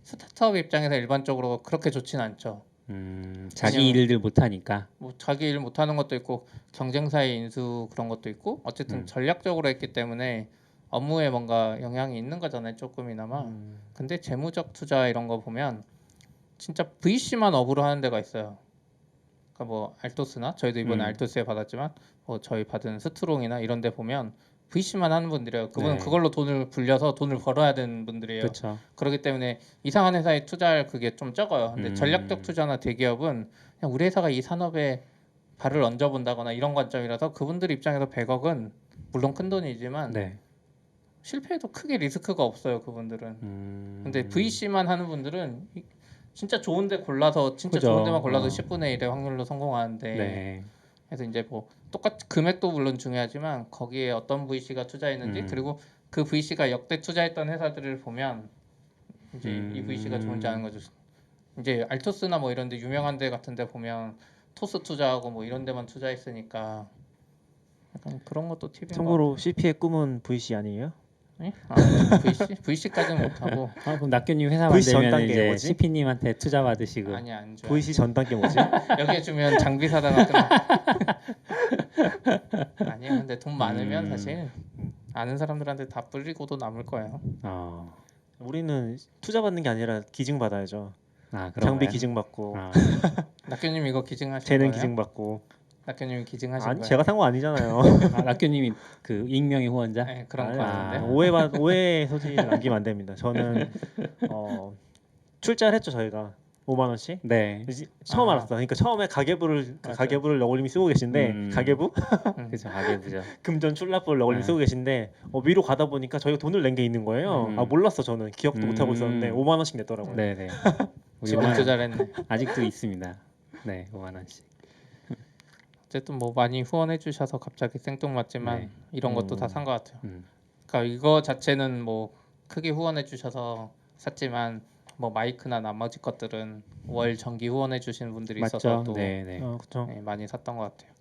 S2: 스타트업 입장에서 일반적으로 그렇게 좋진 않죠.
S1: 자기
S2: 왜냐면
S1: 일들 못하니까.
S2: 뭐 자기 일 못하는 것도 있고 경쟁사의 인수 그런 것도 있고, 어쨌든 전략적으로 했기 때문에 업무에 뭔가 영향이 있는 거잖아요, 조금이나마. 근데 재무적 투자 이런 거 보면 진짜 VC만 업으로 하는 데가 있어요. 그러니까 뭐 알토스나 저희도 이번에 알토스에 받았지만 뭐 저희 받은 스트롱이나 이런 데 보면 VC만 하는 분들이에요. 그분은
S1: 네.
S2: 그걸로 돈을 불려서 돈을 벌어야 되는 분들이에요.
S1: 그렇죠.
S2: 그렇기 때문에 이상한 회사에 투자할 그게 좀 적어요. 근데 전략적 투자나 대기업은 그냥 우리 회사가 이 산업에 발을 얹어본다거나 이런 관점이라서 그분들 입장에서 100억은 물론 큰 돈이지만
S1: 네.
S2: 실패해도 크게 리스크가 없어요. 그분들은. 근데 VC만 하는 분들은 진짜 좋은데 골라서 진짜
S1: 그죠.
S2: 좋은 데만 골라도 10분의 1의 확률로 성공하는데,
S1: 네.
S2: 그래서 이제 뭐 똑같이 금액도 물론 중요하지만 거기에 어떤 VC가 투자했는지 그리고 그 VC가 역대 투자했던 회사들을 보면 이제 이 VC가 좋은지 아는 거죠. 이제 알토스나 뭐 이런 데 유명한 데 같은 데 보면 토스 투자하고 뭐 이런 데만 투자했으니까 약간 그런 것도 팁인 것
S3: 참고로 CP의 꿈은 VC 아니에요?
S2: 같아요. VC까지는 못하고.
S1: 아, 그럼 낙교님 회사
S3: VC 전
S1: 만들면
S3: 단계
S1: 이제
S3: 뭐지?
S1: CP님한테 투자 받으시고.
S2: 아니 안 줘요.
S3: VC 전 단계 뭐지?
S2: 여기에 주면 장비 사다가 끝나. 아니요, 근데 돈 많으면 사실 아는 사람들한테 다 뿌리고도 남을 거예요.
S3: 우리는 투자 받는 게 아니라 기증 받아야죠.
S1: 아,
S3: 장비
S1: 그런가요?
S3: 기증 받고
S2: 낙교님 이거 기증하신
S3: 재능
S2: 거예요?
S3: 기증 받고.
S2: 낙교님 기증하신
S3: 아니
S2: 거예요?
S3: 제가 산 거 아니잖아요.
S1: 아, 낙교님이 그 익명의 후원자?
S2: 네, 그런
S3: 아니,
S2: 거 같은데.
S3: 오해 소지를 남기면 안 됩니다. 저는 출자를 했죠 저희가 5만 원씩.
S1: 네.
S3: 처음 알았어. 그러니까 처음에 가계부를
S2: 맞아요.
S3: 가계부를 러걸님이 쓰고 계신데 가계부
S1: 그죠, 가계부죠.
S3: 금전 출납부를 러걸님이
S1: 네.
S3: 쓰고 계신데 위로 가다 보니까 저희가 돈을 낸 게 있는 거예요. 아 몰랐어 저는 기억도 못 하고 있었는데 5만 원씩 냈더라고요.
S1: 네네.
S2: 지금 투자했네.
S1: 아직도 있습니다. 네, 5만 원씩.
S2: 어쨌든 뭐 많이 후원해 주셔서 갑자기 생뚱맞지만
S1: 네.
S2: 이런 것도 다 산 것 같아요.
S1: 음.
S2: 그러니까 이거 자체는 뭐 크게 후원해 주셔서 샀지만 뭐 마이크나 나머지 것들은 월 정기 후원해 주시는 분들이 있어서
S1: 맞죠?
S2: 또
S1: 네네.
S3: 그렇죠.
S2: 네, 많이 샀던 것 같아요.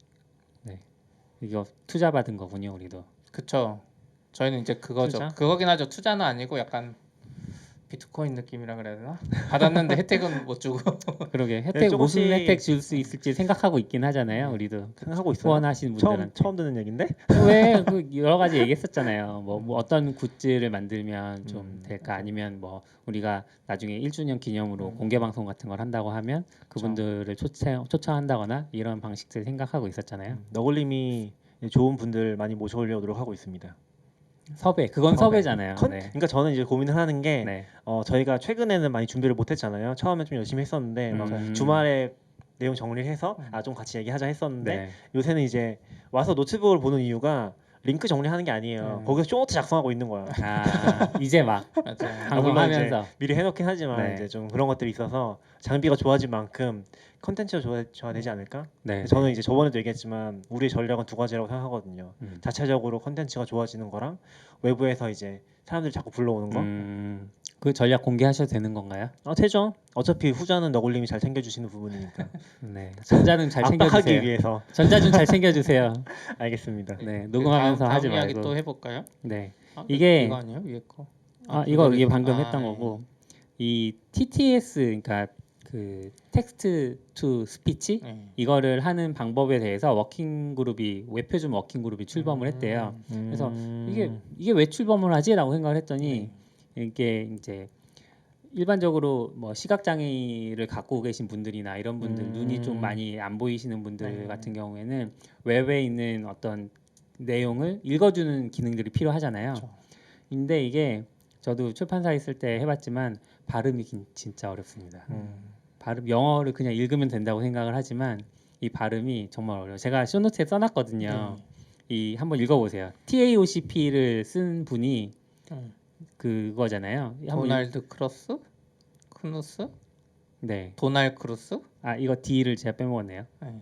S1: 이거 투자 받은 거군요, 우리도.
S2: 그쵸. 저희는 이제 그거죠.
S3: 투자?
S2: 그거긴 하죠. 투자는 아니고 약간 비트코인 느낌이라 그래야 되나? 받았는데 혜택은 못 주고.
S1: 그러게 혜택
S3: 조금씩-
S1: 무슨 혜택 줄 수 있을지 생각하고 있긴 하잖아요. 우리도
S3: 생각하고 있어요.
S1: 후원하시는 분들한테
S3: 처음 듣는 얘긴데?
S1: 왜 그 여러 가지 얘기했었잖아요. 뭐 어떤 굿즈를 만들면 좀 될까 아니면 뭐 우리가 나중에 1주년 기념으로 공개 방송 같은 걸 한다고 하면 그분들을 초청한다거나 이런 방식들 생각하고 있었잖아요.
S3: 너굴님이 좋은 분들 많이 모셔오려고 노력하고 있습니다.
S1: 섭외 그건 섭외잖아요. 네.
S3: 그러니까 저는 이제 고민을 하는 게
S1: 네.
S3: 저희가 최근에는 많이 준비를 못했잖아요. 처음에 좀 열심히 했었는데 막
S1: 음.
S3: 주말에 내용 정리를 해서 좀 같이 얘기하자 했었는데
S1: 네.
S3: 요새는 이제 와서 노트북을 보는 이유가 링크 정리하는 게 아니에요. 거기서 쇼노트 작성하고 있는 거야.
S1: 아 이제 막
S2: 맞아요.
S1: 방송하면서
S3: 미리 해놓긴 하지만
S1: 네.
S3: 이제 좀 그런 것들이 있어서 장비가 좋아진 만큼 컨텐츠가 좋아되지 않을까?
S1: 네.
S3: 저는 이제 저번에도 얘기했지만 우리의 전략은 두 가지라고 생각하거든요.
S1: 음.
S3: 자체적으로 컨텐츠가 좋아지는 거랑 외부에서 이제 사람들이 자꾸 불러오는 거.
S1: 그 전략 공개하셔도 되는 건가요?
S3: 되죠. 어차피 후자는 너굴님이 잘 챙겨주시는 부분이니까.
S1: 네. 전자는 잘
S3: 압박하기
S1: 챙겨주세요.
S3: 위해서.
S1: 전자 좀 잘 챙겨주세요.
S3: 알겠습니다.
S1: 네. 녹음하면서
S2: 다음
S1: 하지
S2: 이야기
S1: 말고.
S2: 또 해볼까요?
S1: 네.
S2: 아,
S1: 이게-
S2: 이거 아니에요 위에 거?
S1: 이게 방금
S2: 아,
S1: 했던
S2: 예.
S1: 거고 이 TTS 그러니까 그 텍스트 투 스피치
S2: 예.
S1: 이거를 하는 방법에 대해서 워킹 그룹이 웹표준 워킹 그룹이 출범을 했대요. 그래서 이게 왜 출범을 하지라고 생각을 했더니 이게 이제 일반적으로 뭐 시각 장애를 갖고 계신 분들이나 이런 분들 눈이 좀 많이 안 보이시는 분들 같은 경우에는 웹에 있는 어떤 내용을 읽어주는 기능들이 필요하잖아요.
S2: 그렇죠.
S1: 근데 이게 저도 출판사 있을 때 해봤지만 발음이 진짜 어렵습니다. 발음 영어를 그냥 읽으면 된다고 생각을 하지만 이 발음이 정말 어려워요. 제가 쇼노트에 써놨거든요. 이 한번 읽어보세요. TAOCP를 쓴 분이 그거잖아요. 한번
S2: 도날드 크루스? 크누스?
S1: 네.
S2: 도날 크루스?
S1: 이거 D를 제가 빼먹었네요.
S2: 네.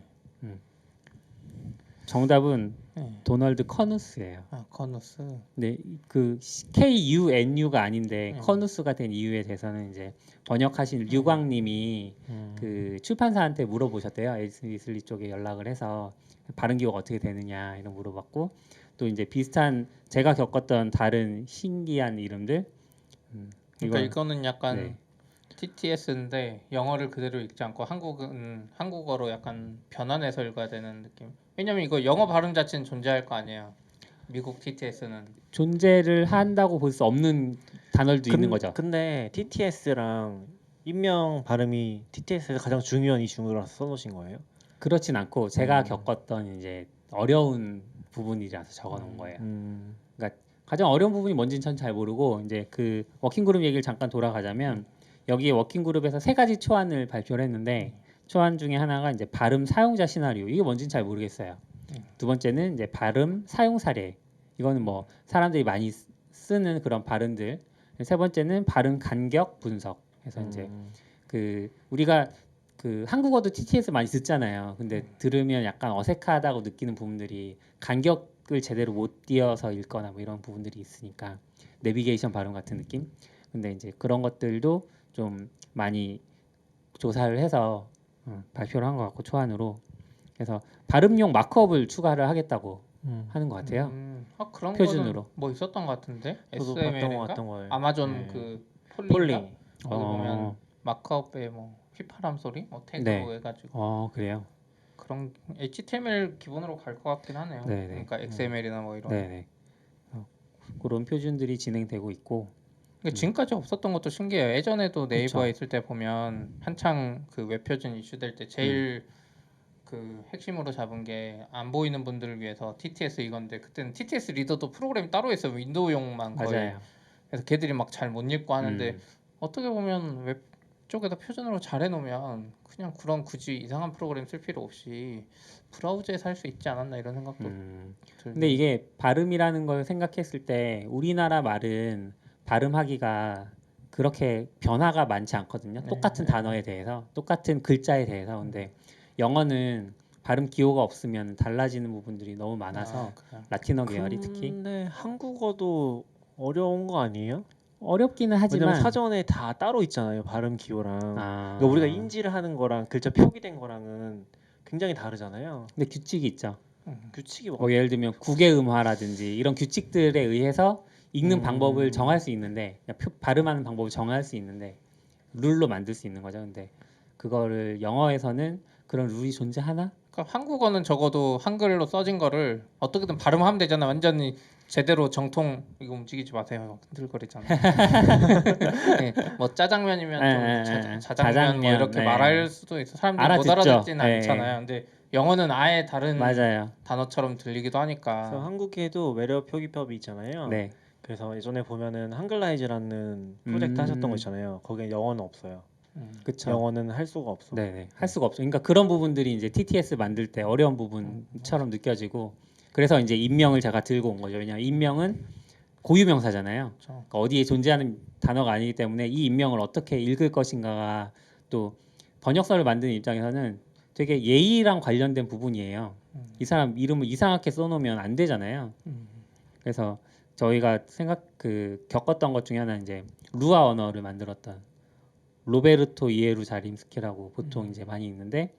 S1: 정답은
S2: 네.
S1: 도널드 커누스예요.
S2: 커누스.
S1: 네, 그 KUNU가 아닌데
S2: 네.
S1: 커누스가 된 이유에 대해서는 이제 번역하신 류광님이 그 출판사한테 물어보셨대요. 에이슬리 쪽에 연락을 해서 발음 기호가 어떻게 되느냐 이런 물어봤고 또 이제 비슷한 제가 겪었던 다른 신기한 이름들.
S2: 그러니까 이거는 약간
S1: 네.
S2: TTS인데 영어를 그대로 읽지 않고 한국어로 약간 변환해서 읽어야 되는 느낌. 왜냐면 이거 영어 발음 자체는 존재할 거 아니에요. 미국 TTS는
S1: 존재를 한다고 볼 수 없는 단어들도 있는 거죠.
S3: 근데 TTS랑 인명 발음이 TTS에서 가장 중요한 이중으로서 써놓으신 거예요?
S1: 그렇진 않고 제가 겪었던 이제 어려운 부분이라서 적어놓은 거예요. 그러니까 가장 어려운 부분이 뭔지는 전 잘 모르고 이제 그 워킹 그룹 얘기를 잠깐 돌아가자면 여기에 워킹 그룹에서 3가지 초안을 발표를 했는데 초안 중에 하나가 이제 발음 사용자 시나리오 이게 뭔지는 잘 모르겠어요. 두 번째는 이제 발음 사용 사례 이거는 뭐 사람들이 많이 쓰는 그런 발음들. 세 번째는 발음 간격 분석. 그래서 이제 그 우리가 그 한국어도 TTS 많이 듣잖아요. 근데 들으면 약간 어색하다고 느끼는 부분들이 간격을 제대로 못 띄어서 읽거나 뭐 이런 부분들이 있으니까 내비게이션 발음 같은 느낌. 근데 이제 그런 것들도 좀 많이 조사를 해서 발표를 한 것 같고 초안으로. 그래서 발음용 마크업을 추가를 하겠다고 하는 것 같아요.
S2: 그런
S1: 표준으로.
S2: 거는 뭐 있었던 것 같은데
S3: 저도 봤던 것
S2: SML인가?
S3: 같던 거예요.
S2: 아마존
S3: 네.
S2: 그
S3: 폴리.
S2: 폴리인가? 거기 보면 마크업에 뭐 휘파람 소리 뭐 태그로
S1: 네.
S2: 해가지고
S1: 그래요.
S2: 그런 HTML 기본으로 갈 것 같긴 하네요.
S1: 네네.
S2: 그러니까 XML이나 뭐 이런.
S1: 네네. 그런 표준들이 진행되고 있고.
S2: 그러니까 지금까지 없었던 것도 신기해요. 예전에도 네이버에
S1: 그쵸.
S2: 있을 때 보면 한창 그 웹표준 이슈될 때 제일 그 핵심으로 잡은 게 안 보이는 분들을 위해서 TTS 이건데 그때는 TTS 리더도 프로그램이 따로 있어요. 윈도우용만 거의.
S1: 맞아요.
S2: 그래서 걔들이 막 잘 못 읽고 하는데 어떻게 보면 웹 쪽에다 표준으로 잘 해놓으면 그냥 그런 굳이 이상한 프로그램 쓸 필요 없이 브라우저에서 할 수 있지 않았나 이런 생각도 들고.
S1: 근데 이게 발음이라는 걸 생각했을 때 우리나라 말은 발음하기가 그렇게 변화가 많지 않거든요. 똑같은 단어에 대해서, 똑같은 글자에 대해서. 근데 영어는 발음 기호가 없으면 달라지는 부분들이 너무 많아서
S2: 그래요?
S1: 라틴어 계열이 특히
S3: 근데 한국어도 어려운 거 아니에요?
S1: 어렵기는 하지만
S3: 왜냐면 사전에 다 따로 있잖아요. 발음 기호랑. 그러니까 우리가 인지를 하는 거랑 글자 표기된 거랑은 굉장히 다르잖아요.
S1: 근데 규칙이 있죠.
S3: 규칙이 뭐
S1: 예를 들면 국의 음화라든지 이런 규칙들에 의해서 읽는 방법을 정할 수 있는데 발음하는 방법을 정할 수 있는데 룰로 만들 수 있는 거죠. 근데 그거를 영어에서는 그런 룰이 존재하나?
S2: 그러니까 한국어는 적어도 한글로 써진 거를 어떻게든 발음하면 되잖아. 완전히 제대로 정통 이거 움직이지 마세요. 흔들거리잖아. 네, 뭐 짜장면이면 좀 자장면 뭐 이렇게
S1: 네.
S2: 말할 수도 있어. 사람들이 못
S1: 알아듣죠.
S2: 알아듣지는
S1: 네.
S2: 않잖아요. 근데 영어는 아예 다른
S1: 맞아요.
S2: 단어처럼 들리기도
S3: 그래서
S2: 하니까.
S3: 한국에도 외래어 표기법이 있잖아요.
S1: 네.
S3: 그래서 예전에 보면은 한글라이즈라는 프로젝트 하셨던 거 있잖아요. 거기에 영어는 없어요.
S1: 그쵸.
S3: 영어는 할 수가 없어.
S1: 네네. 할 수가 없죠. 그러니까 그런 부분들이 이제 TTS 만들 때 어려운 부분처럼 느껴지고 그래서 이제 인명을 제가 들고 온 거죠. 왜냐하면 인명은 고유명사잖아요.
S2: 그렇죠.
S1: 그러니까 어디에 존재하는 단어가 아니기 때문에 이 인명을 어떻게 읽을 것인가가 또 번역서를 만드는 입장에서는 되게 예의랑 관련된 부분이에요. 이 사람 이름을 이상하게 써놓으면 안 되잖아요. 그래서 저희가 겪었던 것 중에 하나는 이제 루아 언어를 만들었던 로베르토 이에루 자림스키라고 보통 이제 많이 읽는데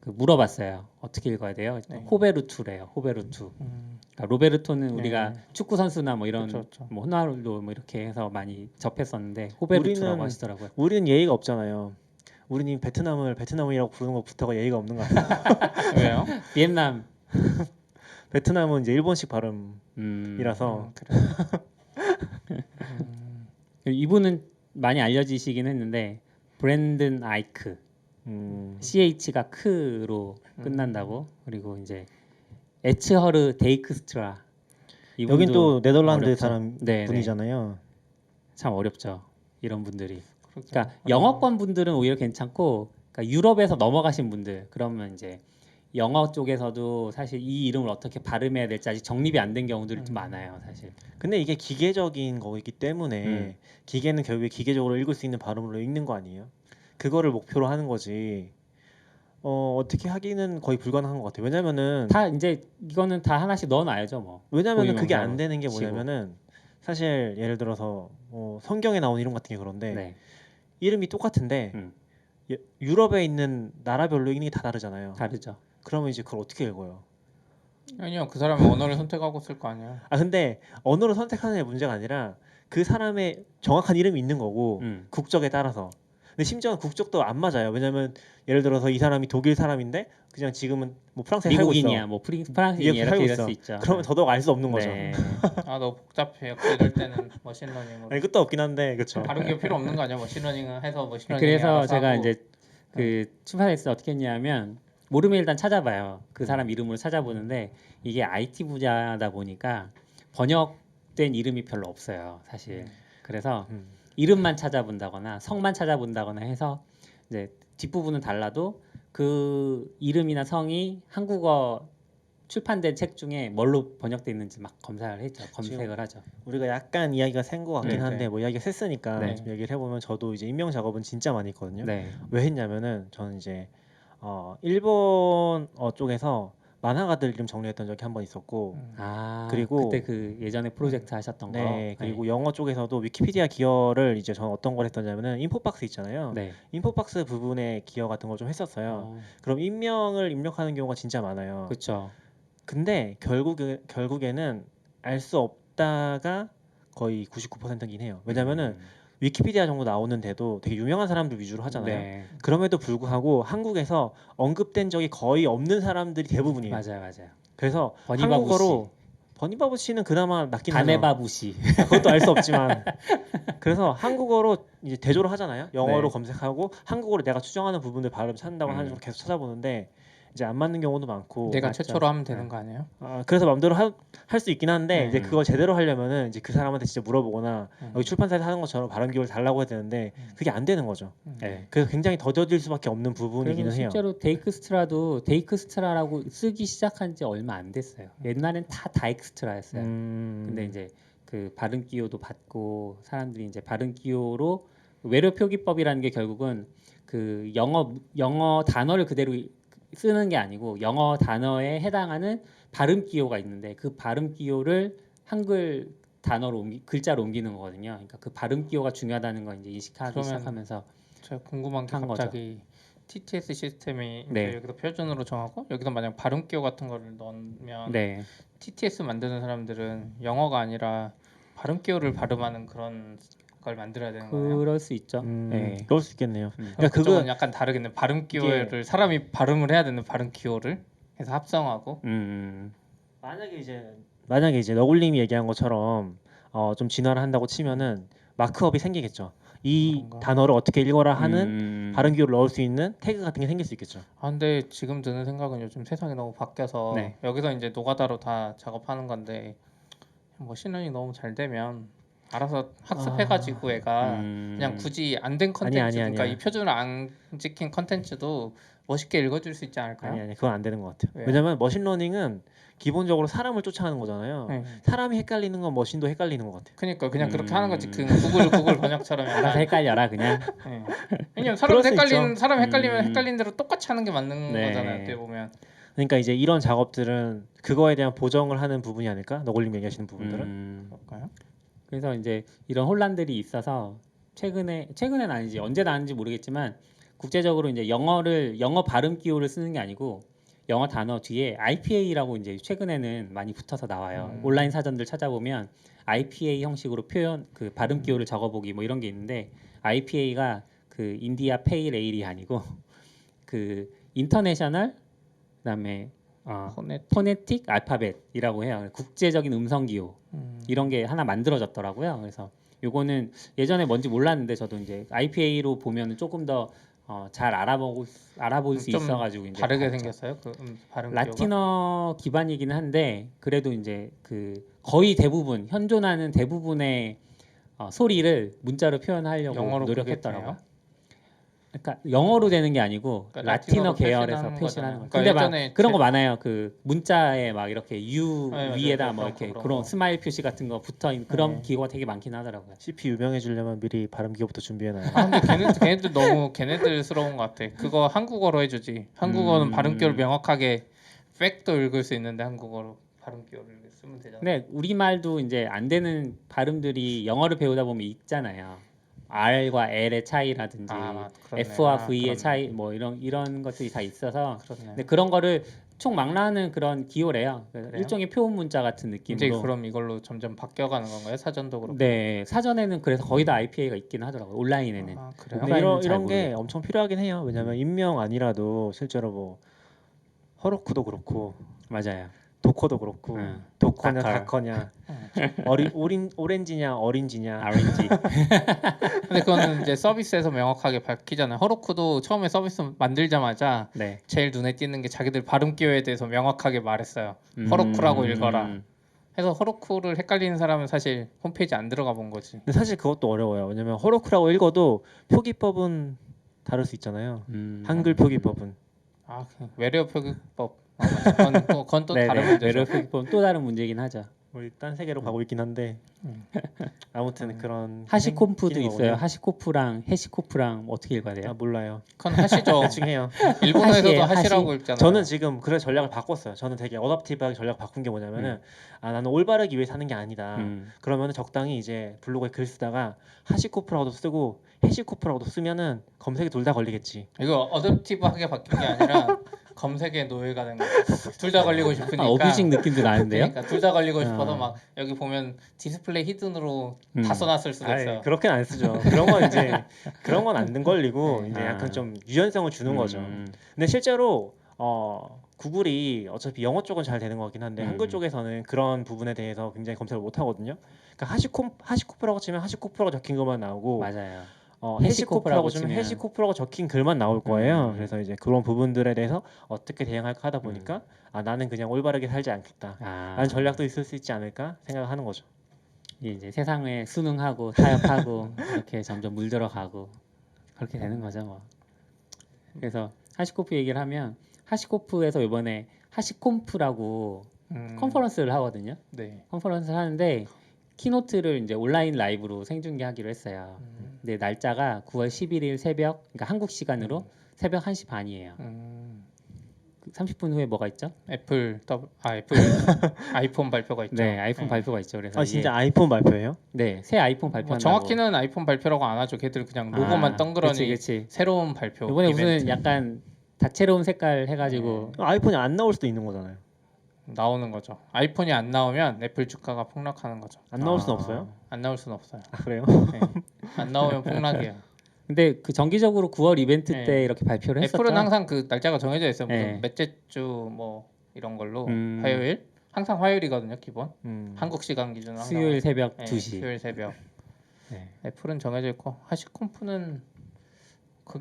S1: 물어봤어요. 어떻게 읽어야 돼요?
S2: 네.
S1: 호베르투래요. 호베르투. 그러니까 로베르토는 우리가 축구 선수나 뭐 이런
S2: 그쵸.
S1: 뭐 호날두 뭐 이렇게 해서 많이 접했었는데 호베르투라고 하시더라고요.
S3: 우리는 예의가 없잖아요. 우리는 베트남을 베트남이라고 부르는 것부터가 예의가 없는 것 같아요.
S2: 왜요?
S1: 비엔남.
S3: 베트남은 이제 일본식 발음이라서
S2: 그래.
S1: 이분은 많이 알려지시긴 했는데 브랜든 아이크. CH가 크로 끝난다고. 그리고 이제 에츠허르 데이크스트라.
S3: 여긴 또 네덜란드
S1: 어렵죠.
S3: 사람
S1: 네,
S3: 분이잖아요.
S1: 참 어렵죠. 이런 분들이.
S2: 그렇죠.
S1: 그러니까 영어권 분들은 오히려 괜찮고 그러니까 유럽에서 넘어가신 분들 그러면 이제 영어 쪽에서도 사실 이 이름을 어떻게 발음해야 될지 아직 정립이 안 된 경우들이 좀 많아요, 사실.
S3: 근데 이게 기계적인 거이기 때문에 기계는 결국에 기계적으로 읽을 수 있는 발음으로 읽는 거 아니에요? 그거를 목표로 하는 거지. 어떻게 하기는 거의 불가능한 것 같아요. 왜냐면은
S1: 다 이제 이거는 다 하나씩 넣어놔야죠, 뭐.
S3: 왜냐면은 그게 안
S1: 고유명사로
S3: 되는 게
S1: 치고.
S3: 뭐냐면은 사실 예를 들어서 성경에 나온 이름 같은 게 그런데
S1: 네.
S3: 이름이 똑같은데
S1: 음.
S3: 유럽에 있는 나라별로 읽는 게 다 다르잖아요.
S1: 다르죠.
S3: 그러면 이제 그걸 어떻게 읽어요?
S2: 아니요, 그 사람은 언어를 선택하고 쓸 거 아니야.
S3: 근데 언어를 선택하는 게 문제가 아니라 그 사람의 정확한 이름이 있는 거고 국적에 따라서. 근데 심지어 국적도 안 맞아요. 왜냐면 예를 들어서 이 사람이 독일 사람인데 그냥 지금은 뭐 프랑스에 살고 있어.
S1: 미국인이야, 뭐 프랑스인이야 이렇게 이럴 수 있죠.
S3: 그러면 더더욱 알 수 없는 거죠.
S1: 네.
S2: 너무 복잡해. 역시 이럴 때는 머신러닝으로.
S3: 아니 끝도 없긴 한데 그렇죠.
S2: 다른 게 필요 없는 거 아니야? 머신러닝을 해서 머신러닝이
S1: 그래서
S2: 알아서
S1: 제가
S2: 하고.
S1: 이제 출판사에서 어떻게 했냐면 모르면 일단 찾아봐요. 그 사람 이름으로 찾아보는데 이게 IT 분야다 보니까 번역된 이름이 별로 없어요, 사실. 그래서 이름만 찾아본다거나 성만 찾아본다거나 해서 이제 뒷부분은 달라도 그 이름이나 성이 한국어 출판된 책 중에 뭘로 번역돼 있는지 막 검색을 하죠.
S3: 우리가 약간 이야기가 센 것 같긴
S1: 네,
S3: 한데
S2: 네.
S3: 뭐 이야기가 셌으니까
S1: 네.
S3: 좀 얘기를 해보면 저도 이제 임명 작업은 진짜 많이 했거든요.
S1: 네.
S3: 왜 했냐면은 저는 이제 일본 쪽에서 만화가들 이름 정리했던 적이 한 번 있었고 그리고
S1: 그때 그 예전에 프로젝트 하셨던 거.
S3: 네, 그리고 영어 쪽에서도 위키피디아 기여를 이제 저는 어떤 걸 했었냐면은 인포박스 있잖아요.
S1: 네.
S3: 인포박스 부분에 기여 같은 걸 좀 했었어요. 그럼 인명을 입력하는 경우가 진짜 많아요.
S1: 그렇죠.
S3: 근데 결국에는 알 수 없다가 거의 99%긴 해요. 왜냐면은 위키피디아 정도 나오는데도 되게 유명한 사람들 위주로 하잖아요.
S1: 네.
S3: 그럼에도 불구하고 한국에서 언급된 적이 거의 없는 사람들이 대부분이에요.
S1: 맞아요.
S3: 그래서
S1: 버니바부
S3: 한국어로 버니바부 씨는 그나마 낫긴 하죠.
S1: 다네바부 씨.
S3: 그것도 알 수 없지만 그래서 한국어로 이제 대조를 하잖아요. 영어로
S1: 네.
S3: 검색하고 한국어로 내가 추정하는 부분들 발음 찾는다고 하는 식으로 계속 찾아보는데 이제 안 맞는 경우도 많고
S2: 내가
S1: 맞죠.
S2: 최초로 하면 되는 거 아니에요?
S3: 그래서 마음대로 할 수 있긴 한데 이제
S1: 음.
S3: 그걸 제대로 하려면은 이제 그 사람한테 진짜 물어보거나 여기 출판사에서 하는 것처럼 발음 기호를 달라고 해야 되는데 그게 안 되는 거죠.
S1: 네.
S3: 그래서 굉장히 더뎌질 수밖에 없는 부분이기는
S1: 그래서
S3: 해요.
S1: 실제로 데이크스트라라고 쓰기 시작한 지 얼마 안 됐어요. 옛날엔 다 다익스트라였어요. 근데 이제 그 발음 기호도 받고 사람들이 이제 발음 기호로 외래 표기법이라는 게 결국은 그 영어 단어를 그대로 쓰는 게 아니고 영어 단어에 해당하는 발음 기호가 있는데 그 발음 기호를 한글 단어로 글자로 옮기는 거거든요. 그러니까 그 발음 기호가 중요하다는 걸 이제 인식하기
S2: 그러면
S1: 시작하면서
S2: 제가 궁금한 게
S1: 한 거죠.
S2: 갑자기 TTS 시스템이
S1: 네.
S2: 이제 여기서 표준으로 정하고 여기서 만약 발음 기호 같은 거를 넣으면
S1: 네.
S2: TTS 만드는 사람들은 영어가 아니라 발음 기호를 발음하는 그런 걸 만들어야 되는 거예요.
S1: 그럴 수 있죠. 네.
S3: 그럴 수 있겠네요.
S2: 그러니까
S3: 그거
S2: 그쪽은 약간 다르겠네. 발음 기호를 사람이 발음을 해야 되는 발음 기호를 해서 합성하고.
S3: 만약에 이제 너굴님이 얘기한 것처럼 좀 진화를 한다고 치면은 마크업이 생기겠죠. 이
S2: 그런가?
S3: 단어를 어떻게 읽어라 하는 발음 기호를 넣을 수 있는 태그 같은 게 생길 수 있겠죠.
S2: 아 근데 지금 드는 생각은 요즘 세상이 너무 바뀌어서
S1: 네.
S2: 여기서 이제 노가다로 다 작업하는 건데 머신러닝 너무 잘 되면 알아서 학습해가지고 애가 그냥 굳이 안 된 컨텐츠 그러니까 이 표준을 안 지킨 컨텐츠도 멋있게 읽어줄 수 있지 않을까요?
S3: 아니 그건 안 되는 것 같아요.
S2: 왜요?
S3: 왜냐면 머신러닝은 기본적으로 사람을 쫓아가는 거잖아요.
S2: 네.
S3: 사람이 헷갈리는 건 머신도 헷갈리는 것 같아요.
S2: 그러니까 그냥 그렇게 하는 거지. 그 구글 번역처럼
S1: 알아서
S2: 약간.
S1: 헷갈려라 그냥.
S2: 네. 왜냐면
S3: 그럴 수 있죠.
S2: 사람 헷갈리면 헷갈린 대로 똑같이 하는 게 맞는
S1: 네.
S2: 거잖아요. 어떻게 보면.
S3: 그러니까 이제 이런 작업들은 그거에 대한 보정을 하는 부분이 아닐까? 너굴님 얘기하시는 부분들은.
S2: 그럴까요?
S1: 그래서 이제 이런 혼란들이 있어서 최근엔 아니지 언제 나왔는지 모르겠지만 국제적으로 이제 영어 발음 기호를 쓰는 게 아니고 영어 단어 뒤에 IPA라고 이제 최근에는 많이 붙어서 나와요. 온라인 사전들 찾아보면 IPA 형식으로 표현 그 발음 기호를 적어보기 뭐 이런 게 있는데 IPA가 그 인디아 페일 에일이 아니고 그 인터내셔널 그다음에 포네틱 알파벳이라고 해요. 국제적인 음성 기호 이런 게 하나 만들어졌더라고요. 그래서 요거는 예전에 뭔지 몰랐는데 저도 이제 IPA로 보면 조금 더 잘 알아볼 수
S2: 좀
S1: 있어가지고 이제
S2: 다르게
S1: 봤죠.
S2: 생겼어요. 그 발음
S1: 라틴어 기반이긴 한데 그래도 이제 그 거의 대부분 현존하는 대부분의 소리를 문자로 표현하려고
S2: 영어로
S1: 노력했더라고요.
S2: 그게
S1: 그러니까 영어로 되는 게 아니고
S2: 그러니까
S1: 라틴어
S2: 라틴어로
S1: 계열에서
S2: 표시하는
S1: 표시를
S2: 거잖아요.
S1: 하는 거예요.
S2: 그러니까
S1: 근데 막
S2: 예전에
S1: 그런 거 많아요. 그 문자에 막 이렇게 U
S2: 네,
S1: 위에다
S2: 맞아요.
S1: 뭐
S2: 그런
S1: 이렇게
S2: 거,
S1: 그런
S2: 거.
S1: 스마일 표시 같은 거 붙어 있는 그런
S2: 네.
S1: 기호가 되게 많긴 하더라고요.
S3: CP 유명해지려면 미리 발음 기호부터 준비해놔요.
S2: 아 근데 걔네들 너무 걔네들스러운 것 같아. 그거 한국어로 해주지. 한국어는 발음 기호를 명확하게 팩도 읽을 수 있는데 한국어로 발음 기호를 쓰면 되잖아.
S1: 근데 우리말도 이제 안 되는 발음들이 영어를 배우다 보면 있잖아요. R과 L의 차이라든지
S2: 그렇네.
S1: F와 V의
S2: 그렇네.
S1: 차이 뭐 이런 것들이 다 있어서
S2: 그렇네.
S1: 근데 그런 거를 총망라하는 그런 기호래요.
S2: 그래요?
S1: 일종의 표본 문자 같은
S2: 이제
S1: 느낌으로.
S2: 그럼 이걸로 점점 바뀌어가는 건가요? 사전도 그렇고.
S1: 네, 사전에는 그래서 거의 다 IPA가 있긴 하더라고요. 온라인에는.
S2: 아 그래요?
S3: 근데
S1: 오프라인은 잘
S3: 이런 게
S1: 모르겠고.
S3: 엄청 필요하긴 해요. 왜냐면 인명 아니라도 실제로 뭐 허로쿠도 그렇고
S1: 맞아요.
S3: 도커도 그렇고 도커냐
S1: 다컬.
S3: 다커냐 오렌지냐 어린지냐
S1: RNG.
S2: 근데 그거는 이제 서비스에서 명확하게 밝히잖아요. 허로쿠도 처음에 서비스 만들자마자
S1: 네.
S2: 제일 눈에 띄는 게 자기들 발음 기호에 대해서 명확하게 말했어요. 허로쿠라고 읽어라. 해서 허로쿠를 헷갈리는 사람은 사실 홈페이지 안 들어가 본 거지.
S3: 근데 사실 그것도 어려워요. 왜냐면 허로쿠라고 읽어도 표기법은 다를 수 있잖아요. 한글 표기법은.
S2: 아, 외래어 표기법. 맞아. 그건 또 다른 문제죠.
S1: 외래어 표기법 또 다른 문제긴 하죠.
S3: 우리 딴 세계로 가고 있긴 한데 아무튼 그런
S1: 하시코프도
S3: 생기는
S1: 있어요.
S3: 거군요.
S1: 하시코프랑 해시코프랑 하시코프랑 어떻게 읽어야 돼요?
S3: 아 몰라요.
S2: 그건 하시죠.
S3: 대충 해요.
S2: 일본어에서도
S1: 하시예요,
S2: 하시라고
S1: 하시.
S2: 읽잖아요.
S3: 저는 지금 그래 전략을 바꿨어요. 저는 되게 어댑티브하게 전략 바꾼 게 뭐냐면은 나는 올바르기 위해 사는 게 아니다. 그러면은 적당히 이제 블로그에 글 쓰다가 하시코프라고도 쓰고 해시코프라고도 쓰면은 검색에 둘 다 걸리겠지.
S2: 이거 어댑티브하게 바뀐 게 아니라 검색의 노예가 된 거죠. 둘 다 걸리고 싶으니까.
S1: 어뷰징 느낌도 나는데요.
S2: 그러니까 둘 다 걸리고 싶어서 막 여기 보면 디스플레이 히든으로 다 써놨을 수도 있어요.
S3: 아이, 그렇게는 안 쓰죠. 그런 건 이제 그런 건 안 걸리고 이제 약간 좀 유연성을 주는 거죠. 근데 실제로 구글이 어차피 영어 쪽은 잘 되는 것 같긴 한데 한글 쪽에서는 그런 부분에 대해서 굉장히 검색을 못 하거든요. 그러니까 하시코프라고 치면 하시코프라고 적힌 것만 나오고
S1: 맞아요.
S3: 해시코프라고 치면
S1: 치면
S3: 해시코프라고 적힌 글만 나올 거예요. 그래서 이제 그런 부분들에 대해서 어떻게 대응할까 하다 보니까 나는 그냥 올바르게 살지 않겠다. 라는 전략도 있을 수 있지 않을까 생각하는 거죠.
S1: 이제 세상에 순응하고 타협하고 이렇게 점점 물들어가고 그렇게 되는 거죠. 뭐. 그래서 하시코프 얘기를 하면 하시코프에서 이번에 하시콤프라고 컨퍼런스를 하거든요.
S2: 네.
S1: 컨퍼런스를 하는데 키노트를 이제 온라인 라이브로 생중계하기로 했어요. 근데 날짜가 9월 11일 새벽, 그러니까 한국 시간으로 새벽 1시 반이에요. 30분 후에 뭐가 있죠?
S2: 애플 아이폰 발표가 있죠.
S1: 네, 아이폰 발표가 있죠. 그래서
S3: 진짜 아이폰 발표예요?
S1: 네, 새 아이폰 발표한다고.
S2: 정확히는 아이폰 발표라고 안 하죠. 걔들 그냥 로고만 덩그러니
S1: 그치.
S2: 새로운 발표.
S1: 이번에
S2: 이벤트.
S1: 무슨 약간 다채로운 색깔 해가지고
S3: 아이폰이 안 나올 수도 있는 거잖아요.
S2: 나오는 거죠. 아이폰이 안 나오면 애플 주가가 폭락하는 거죠.
S3: 안 나올 순 없어요?
S2: 안 나올 수는 없어요.
S3: 아, 그래요?
S2: 네. 안 나오면 폭락이에요.
S1: 근데 그 정기적으로 9월 이벤트
S2: 네.
S1: 때 이렇게 발표를 했었죠.
S2: 애플은 항상 그 날짜가 정해져 있어요. 무슨
S1: 네.
S2: 몇째 주 뭐 이런 걸로
S1: 음.
S2: 화요일 항상 화요일이거든요. 기본
S3: 음.
S2: 한국 시간 기준으로 항상
S1: 수요일 새벽
S2: 네,
S1: 2시.
S2: 수요일 새벽.
S1: 네.
S2: 애플은 정해져 있고 하시콤프는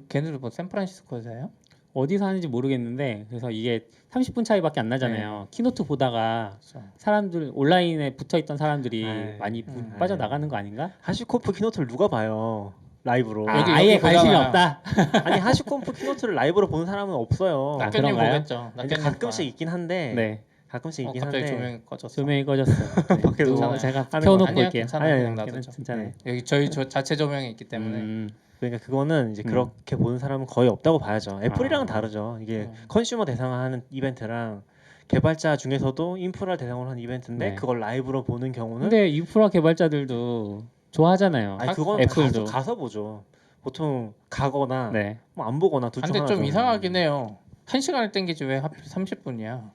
S2: 걔네들 뭐 샌프란시스코에서요?
S1: 어디서 하는지 모르겠는데 그래서 이게 30분 차이밖에 안 나잖아요. 키노트 보다가
S2: 그렇죠.
S1: 사람들 온라인에 붙어 있던 사람들이
S3: 에이,
S1: 많이
S2: 음.
S1: 빠져 나가는 거 아닌가?
S3: 하시콤프 키노트를 누가 봐요? 라이브로.
S2: 여기
S1: 아예 관심이
S2: 보잖아요.
S1: 없다.
S3: 아니 하시콤프 키노트를 라이브로 보는 사람은 없어요.
S1: 아,
S2: 낙견님
S1: 그런가요?
S2: 보겠죠.
S3: 이제
S2: 낙견님
S3: 가끔씩 있긴 한데
S1: 네.
S3: 가끔씩 있긴
S2: 갑자기
S3: 한데
S2: 조명이 꺼졌어.
S1: 조명이 꺼졌어요. 네.
S3: 밖에서
S1: 또
S2: 괜찮아요.
S1: 제가
S3: 하는
S1: 켜놓고
S3: 거.
S2: 아니요,
S1: 올게요.
S2: 괜찮아요.
S3: 아니,
S2: 그냥
S3: 아니,
S2: 놔두죠.
S1: 괜찮아요.
S2: 여기 저희 자체 조명이 있기 때문에
S3: 그러니까 그거는 이제 그렇게 보는 사람은 거의 없다고 봐야죠. 애플이랑은
S1: 아.
S3: 다르죠. 이게 컨슈머 대상을 하는 이벤트랑 개발자 중에서도 인프라 대상으로 하는 이벤트인데
S1: 네.
S3: 그걸 라이브로 보는 경우는
S1: 근데 인프라 개발자들도 좋아하잖아요.
S3: 아니 그건
S1: 애플도.
S3: 가서 보죠. 보통 가거나
S1: 네.
S3: 뭐 안 보거나 둘 중
S2: 근데
S3: 하나.
S2: 좀 이상하긴 해요. 1시간을 땡기지 왜 하필 30분이야?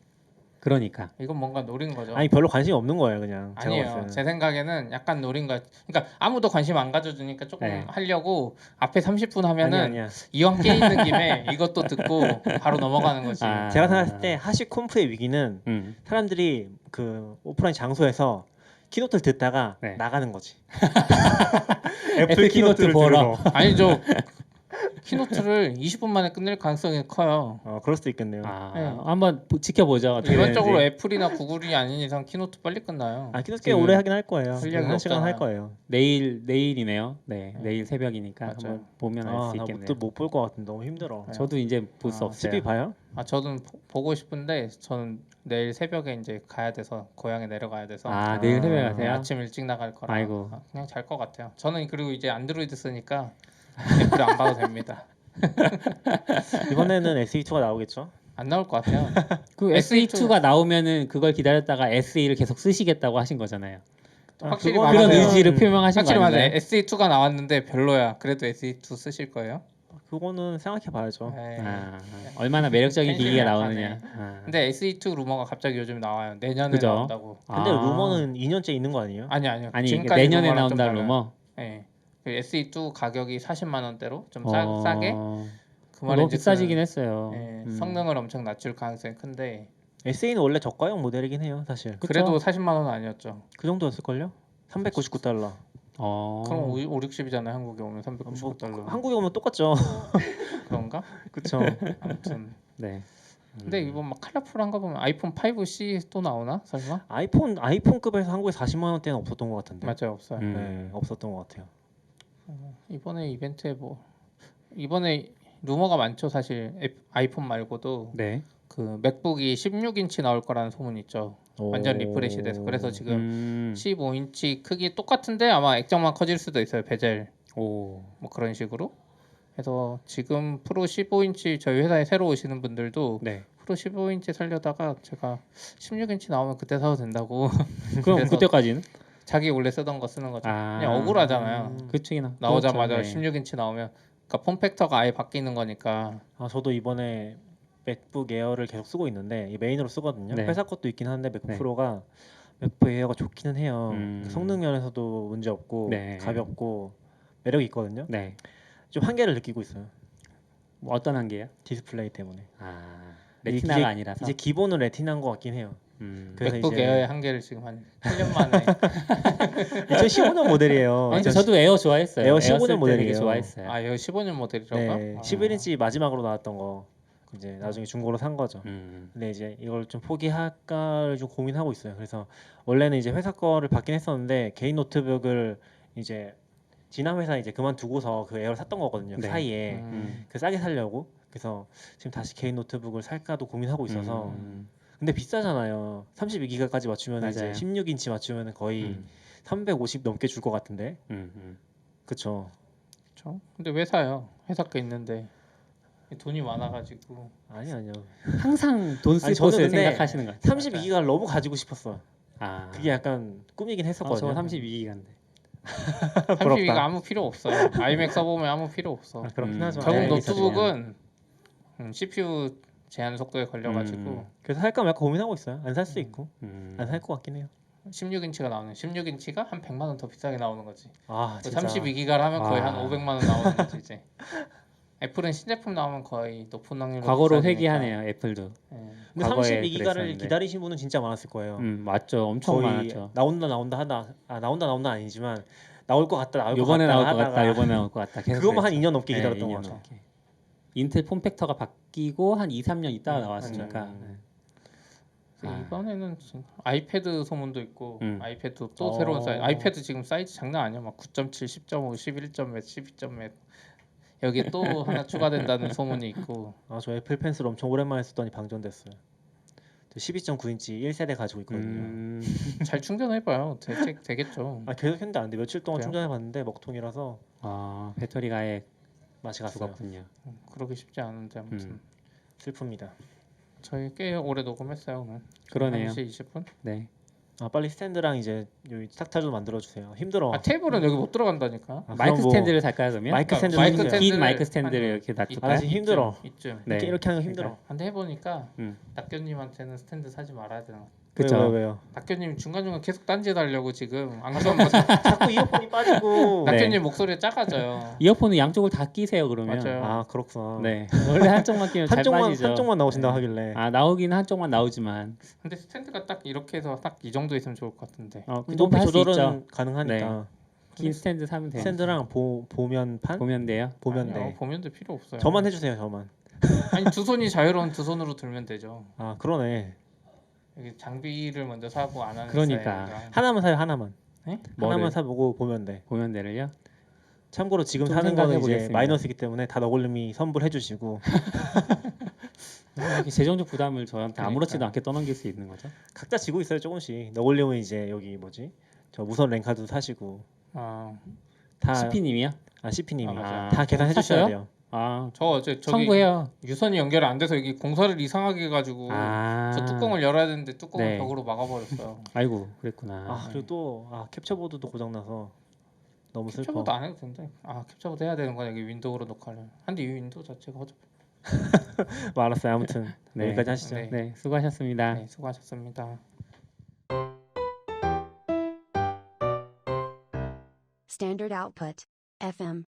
S1: 그러니까.
S2: 이건 뭔가 노린 거죠.
S3: 아니 별로 관심이 없는 거예요, 그냥. 제가 봤을
S2: 아니에요.
S3: 때는.
S2: 제 생각에는 약간 노린 거. 그러니까 아무도 관심 안 가져주니까 조금
S1: 네.
S2: 하려고 앞에 30분 하면은
S3: 아니야.
S2: 이왕 깨 있는 김에 이것도 듣고 바로 넘어가는 거지.
S1: 아.
S3: 제가 생각했을 때 하시콤프의 위기는 사람들이 그 오프라인 장소에서 키노트를 듣다가
S1: 네.
S3: 나가는 거지.
S1: 애플 키노트 보러.
S2: 아니죠. 키노트를 20분 만에 끝낼 가능성이 커요.
S3: 그럴 수도 있겠네요.
S2: 네.
S1: 한번 지켜보죠. 어떻게
S2: 일반적으로
S1: 되는지.
S2: 애플이나 구글이 아닌 이상 키노트 빨리 끝나요.
S3: 키노트 꽤
S1: 지금
S3: 오래 하긴 할 거예요.
S2: 분량이
S3: 1시간 할
S2: 없잖아요.
S3: 거예요.
S1: 내일이네요. 네, 내일 새벽이니까
S2: 맞아요.
S1: 한번 보면 알 수 있겠네요.
S3: 나못볼 것 같은데 너무 힘들어.
S1: 저도 이제 볼 수 없어요.
S3: 10위 봐요?
S2: 저는 보고 싶은데 저는 내일 새벽에 이제 가야 돼서 고향에 내려가야 돼서
S1: 내일 새벽에 가세요?
S2: 아침 일찍 나갈 거라
S1: 아이고.
S2: 그냥 잘 것 같아요. 저는 그리고 이제 안드로이드 쓰니까 애플 안 봐도 됩니다.
S3: 이번에는 SE2가 나오겠죠?
S2: 안 나올 것 같아요.
S1: 그 SE2가 나오면은 그걸 기다렸다가 SE를 계속 쓰시겠다고 하신 거잖아요.
S2: 확실히
S3: 그거는-
S1: 그런
S2: 맞아요.
S1: 의지를 표명하신 거
S2: 확실히 맞아요.
S1: 아닌가요?
S2: SE2가 나왔는데 별로야. 그래도 SE2 쓰실 거예요?
S3: 그거는 생각해 봐야죠.
S2: 에이.
S1: 얼마나 매력적인
S2: 팬심이
S1: 기기가
S2: 약하네.
S1: 나오느냐.
S2: 근데 SE2 루머가 갑자기 요즘 나와요. 내년에
S1: 그죠?
S2: 나온다고.
S3: 근데 루머는 2년째 있는 거 아니에요?
S2: 아니요.
S1: 아니
S2: 지금까지
S1: 내년에
S2: 루머랑 좀
S1: 나온다
S2: 달라요.
S1: 루머.
S2: 네. 그 SE2 가격이 40만 원대로 좀
S1: 어,
S2: 싸게 그 말은
S1: 너무
S2: 이제
S1: 비싸지긴 했어요.
S2: 성능을 엄청 낮출 가능성이 큰데
S3: SE는 원래 저가형 모델이긴 해요, 사실.
S1: 그쵸?
S2: 그래도 40만 원은 아니었죠.
S3: 그 정도였을걸요? 399달러.
S1: 어.
S2: 그럼 5, 60이잖아요. 한국에 오면 399달러.
S3: 한국에 오면 똑같죠.
S2: 그런가?
S3: 그쵸.
S2: 아무튼
S1: 네.
S2: 근데 이거 막 컬러풀한 거 보면 아이폰 5C 또 나오나? 설마?
S3: 아이폰급에서 한국에 40만 원대는 없었던 것 같은데.
S2: 맞아요. 없어요.
S3: 네, 없었던 것 같아요.
S2: 이번에 이벤트에 이번에 루머가 많죠. 사실 아이폰 말고도
S1: 네.
S2: 그 맥북이 16인치 나올 거라는 소문이 있죠. 완전 리프레시 돼서. 그래서 지금 15인치 크기 똑같은데 아마 액정만 커질 수도 있어요. 베젤 뭐 그런 식으로. 그래서 지금 프로 15인치 저희 회사에 새로 오시는 분들도
S1: 네.
S2: 프로 15인치 살려다가 제가 16인치 나오면 그때 사도 된다고.
S1: 그럼
S2: 그래서
S1: 그때까지는?
S2: 자기 원래 쓰던 거 쓰는 거죠.
S1: 아.
S2: 그냥 억울하잖아요.
S1: 그치나.
S2: 나오자마자
S1: 그렇죠. 네.
S2: 16인치 나오면 그러니까 폼팩터가 아예 바뀌는 거니까.
S3: 저도 이번에 맥북 에어를 계속 쓰고 있는데 이 메인으로 쓰거든요.
S1: 네.
S3: 회사 것도 있긴 한데 맥북
S1: 네.
S3: 프로가 맥북 에어가 좋기는 해요.
S1: 음.
S3: 성능 면에서도 문제 없고
S1: 네.
S3: 가볍고 매력이 있거든요.
S1: 네.
S3: 좀 한계를 느끼고 있어요.
S1: 뭐 어떤 한계요?
S3: 디스플레이 때문에.
S1: 레티나가
S3: 이제-
S1: 아니라서.
S3: 이제 기본은 레티나인 것 같긴 해요. 그래서
S2: 맥북
S3: 이제-
S2: 에어의 한계를 지금 한 8년 만에
S3: 2015년 모델이에요.
S1: 근데 저도 에어 좋아했어요.
S3: 에어
S1: 쓸
S3: 15년
S1: 때 되게
S3: 모델이에요.
S1: 좋아했어요.
S2: 이거 15년 모델이라고요?
S3: 네, 11인치 마지막으로 나왔던 거 이제 나중에 중고로 산 거죠.
S1: 음.
S3: 근데 이제 이걸 좀 포기할까를 좀 고민하고 있어요. 그래서 원래는 이제 회사 거를 받긴 했었는데 개인 노트북을 이제 지난 회사 이제 그만두고서 그 에어를 샀던 거거든요. 그
S1: 네.
S3: 사이에 그 싸게 살려고. 그래서 지금 다시 개인 노트북을 살까도 고민하고 있어서. 근데 비싸잖아요. 32기가까지 맞추면 이제
S1: 맞아요.
S3: 16인치 맞추면 거의 350 넘게 줄 것 같은데. 그쵸.
S2: 그렇죠. 근데 왜 사요? 회사 거 있는데 돈이 많아가지고.
S3: 아니요.
S1: 항상 돈 쓸
S3: 아니, 저는
S1: 곳을
S3: 근데
S1: 생각하시는 것 같아요.
S3: 32기가를 너무 가지고 싶었어.
S1: 아.
S3: 그게 약간 꿈이긴 했었거든요.
S1: 저 32기가인데.
S2: 32기가 아무 필요 없어요. 아이맥 써보면 아무 필요 없어.
S3: 그렇긴 하죠.
S2: 결국
S3: 네,
S2: 노트북은 CPU 제한 속도에 걸려가지고
S3: 그래서 살까 말까 고민하고 있어요. 안 살 수 있고 안 살
S1: 음.
S3: 것 같긴 해요.
S2: 16인치가 나오는 16인치가 한 100만 원 더 비싸게 나오는 거지.
S3: 아 진짜
S2: 32기가를 하면 거의 한
S1: 와.
S2: 500만 원 나오는 거지 이제. 애플은 신제품 나오면 거의 높은 확률로
S1: 과거로
S2: 비싸지니까.
S1: 회귀하네요. 애플도.
S2: 예.
S3: 근데
S1: 과거에
S3: 32기가를
S1: 그랬었는데.
S3: 기다리신 분은 진짜 많았을 거예요.
S1: 맞죠. 엄청
S3: 거의
S1: 많았죠.
S3: 나온다 하다 나온다 아니지만 나올 것 같다 나올 것
S1: 요번에
S3: 같다
S1: 나올 것
S3: 하다가
S1: 같다. 요번에 나올 것 같다. 계속
S3: 그것만 한
S1: 그랬죠.
S3: 2년 넘게
S1: 네,
S3: 기다렸던
S1: 2년
S3: 것 같아요.
S1: 넘게. 인텔 폼팩터가 바뀌고 한 2, 3년 있다가
S2: 음,
S1: 나왔으니까.
S3: 음.
S2: 그래서
S1: 아.
S2: 이번에는 아이패드 소문도 있고 아이패드 또
S3: 어.
S2: 새로운 사이즈. 아이패드 지금 사이즈 장난 아니야. 막 9.7, 10.5, 11점 몇, 12점 몇. 여기에 또 하나 추가된다는 소문이 있고.
S3: 저 애플 펜슬 엄청 오랜만에 쓰더니 방전됐어요. 저 12.9인치 1세대 가지고 있거든요.
S2: 잘 충전해봐요. 되겠죠.
S3: 계속 했는데 안 돼. 며칠 동안
S2: 그래요?
S3: 충전해봤는데 먹통이라서
S1: 배터리가 아예
S3: 맛이 갔어요.
S1: 죽었군요.
S2: 그러기 쉽지 않은데 아무튼
S3: 슬픕니다.
S2: 저희 꽤 오래 녹음했어요 오늘.
S1: 그러네요.
S2: 1시 20분.
S1: 네.
S3: 빨리 스탠드랑 이제 여기 탁탈 좀 만들어 주세요. 힘들어.
S2: 테이블은 여기 못 들어간다니까.
S1: 마이크
S3: 그럼
S1: 스탠드를 살까요 그러면?
S3: 마이크 스탠드
S2: 마이크
S3: 해주세요.
S2: 스탠드.
S1: 긴 마이크 스탠드를
S2: 아니,
S1: 이렇게
S3: 나
S1: 놔둘까요?
S3: 지금 힘들어.
S2: 이쯤.
S1: 네.
S3: 이렇게 하는 거 힘들어.
S2: 근데 해보니까
S1: 음.
S2: 낙교님한테는 스탠드 사지 말아야 되나.
S1: 그쵸.
S3: 왜요?
S2: 낙교님 중간중간 계속 딴짓 하려고 지금 안 그러면
S3: 자꾸 이어폰이 빠지고.
S1: 네.
S2: 낙교님 목소리 작아져요.
S1: 이어폰은 양쪽을 다 끼세요 그러면.
S2: 맞아요.
S3: 그렇구나.
S1: 네. 원래 한쪽만 끼면 잘 빠지죠.
S3: 한쪽만 나오신다
S2: 네.
S3: 하길래.
S1: 나오기는 한쪽만 나오지만
S2: 근데 스탠드가 딱 이렇게 해서 딱 이 정도 있으면 좋을 것 같은데.
S1: 그
S3: 높이
S1: 정도 할수 있죠.
S3: 조절은 가능하니까.
S1: 긴 스탠드 사면 돼요.
S3: 스탠드랑 보면판
S1: 보면 돼요.
S3: 보면
S2: 아니요,
S3: 돼.
S2: 보면도 필요 없어요.
S3: 저만 해주세요. 저만.
S2: 아니 두 손이 자유로운 두 손으로 들면 되죠.
S3: 그러네.
S2: 여기 장비를 먼저 사고 안 하는
S1: 그러니까.
S2: 스타일이라.
S3: 하나만 사요. 하나만.
S2: 네?
S1: 뭐를?
S3: 하나만 사보고 보면 돼.
S1: 보면 돼를요.
S3: 참고로 지금
S1: 좀
S3: 사는 거는 이제
S1: 생각해보겠습니다.
S3: 마이너스이기 때문에 다 너굴님이 선불해주시고
S1: 이렇게 재정적 부담을 저한테
S2: 그러니까.
S1: 아무렇지도 않게 떠넘길 수 있는 거죠.
S3: 각자 지고 있어요. 조금씩. 너굴님은 이제 여기 뭐지? 저 무선 랜카드 사시고 다
S1: CP님이요?
S3: CP님이
S2: 맞아요.
S3: 다 계산해 주셔야
S1: 샀어요?
S3: 돼요.
S2: 저 어제 저기
S1: 청구해요.
S2: 유선이 연결 안 돼서 여기 공사를 이상하게 해가지고 저 뚜껑을 열어야 되는데 뚜껑을
S1: 네.
S2: 벽으로 막아버렸어요.
S1: 아이고 그랬구나.
S3: 그리고 또 캡처보드도 고장 나서 너무 슬퍼.
S2: 캡처보드 안 해도 된다. 캡처보드 해야 되는 거야. 여기 윈도우로 녹화를. 근데 이 윈도우 자체가 허접.
S3: 알았어요. 아무튼
S1: 네.
S3: 여기까지 하시죠.
S2: 네.
S1: 네, 수고하셨습니다.
S2: 네, 수고하셨습니다.
S4: Standard output. FM.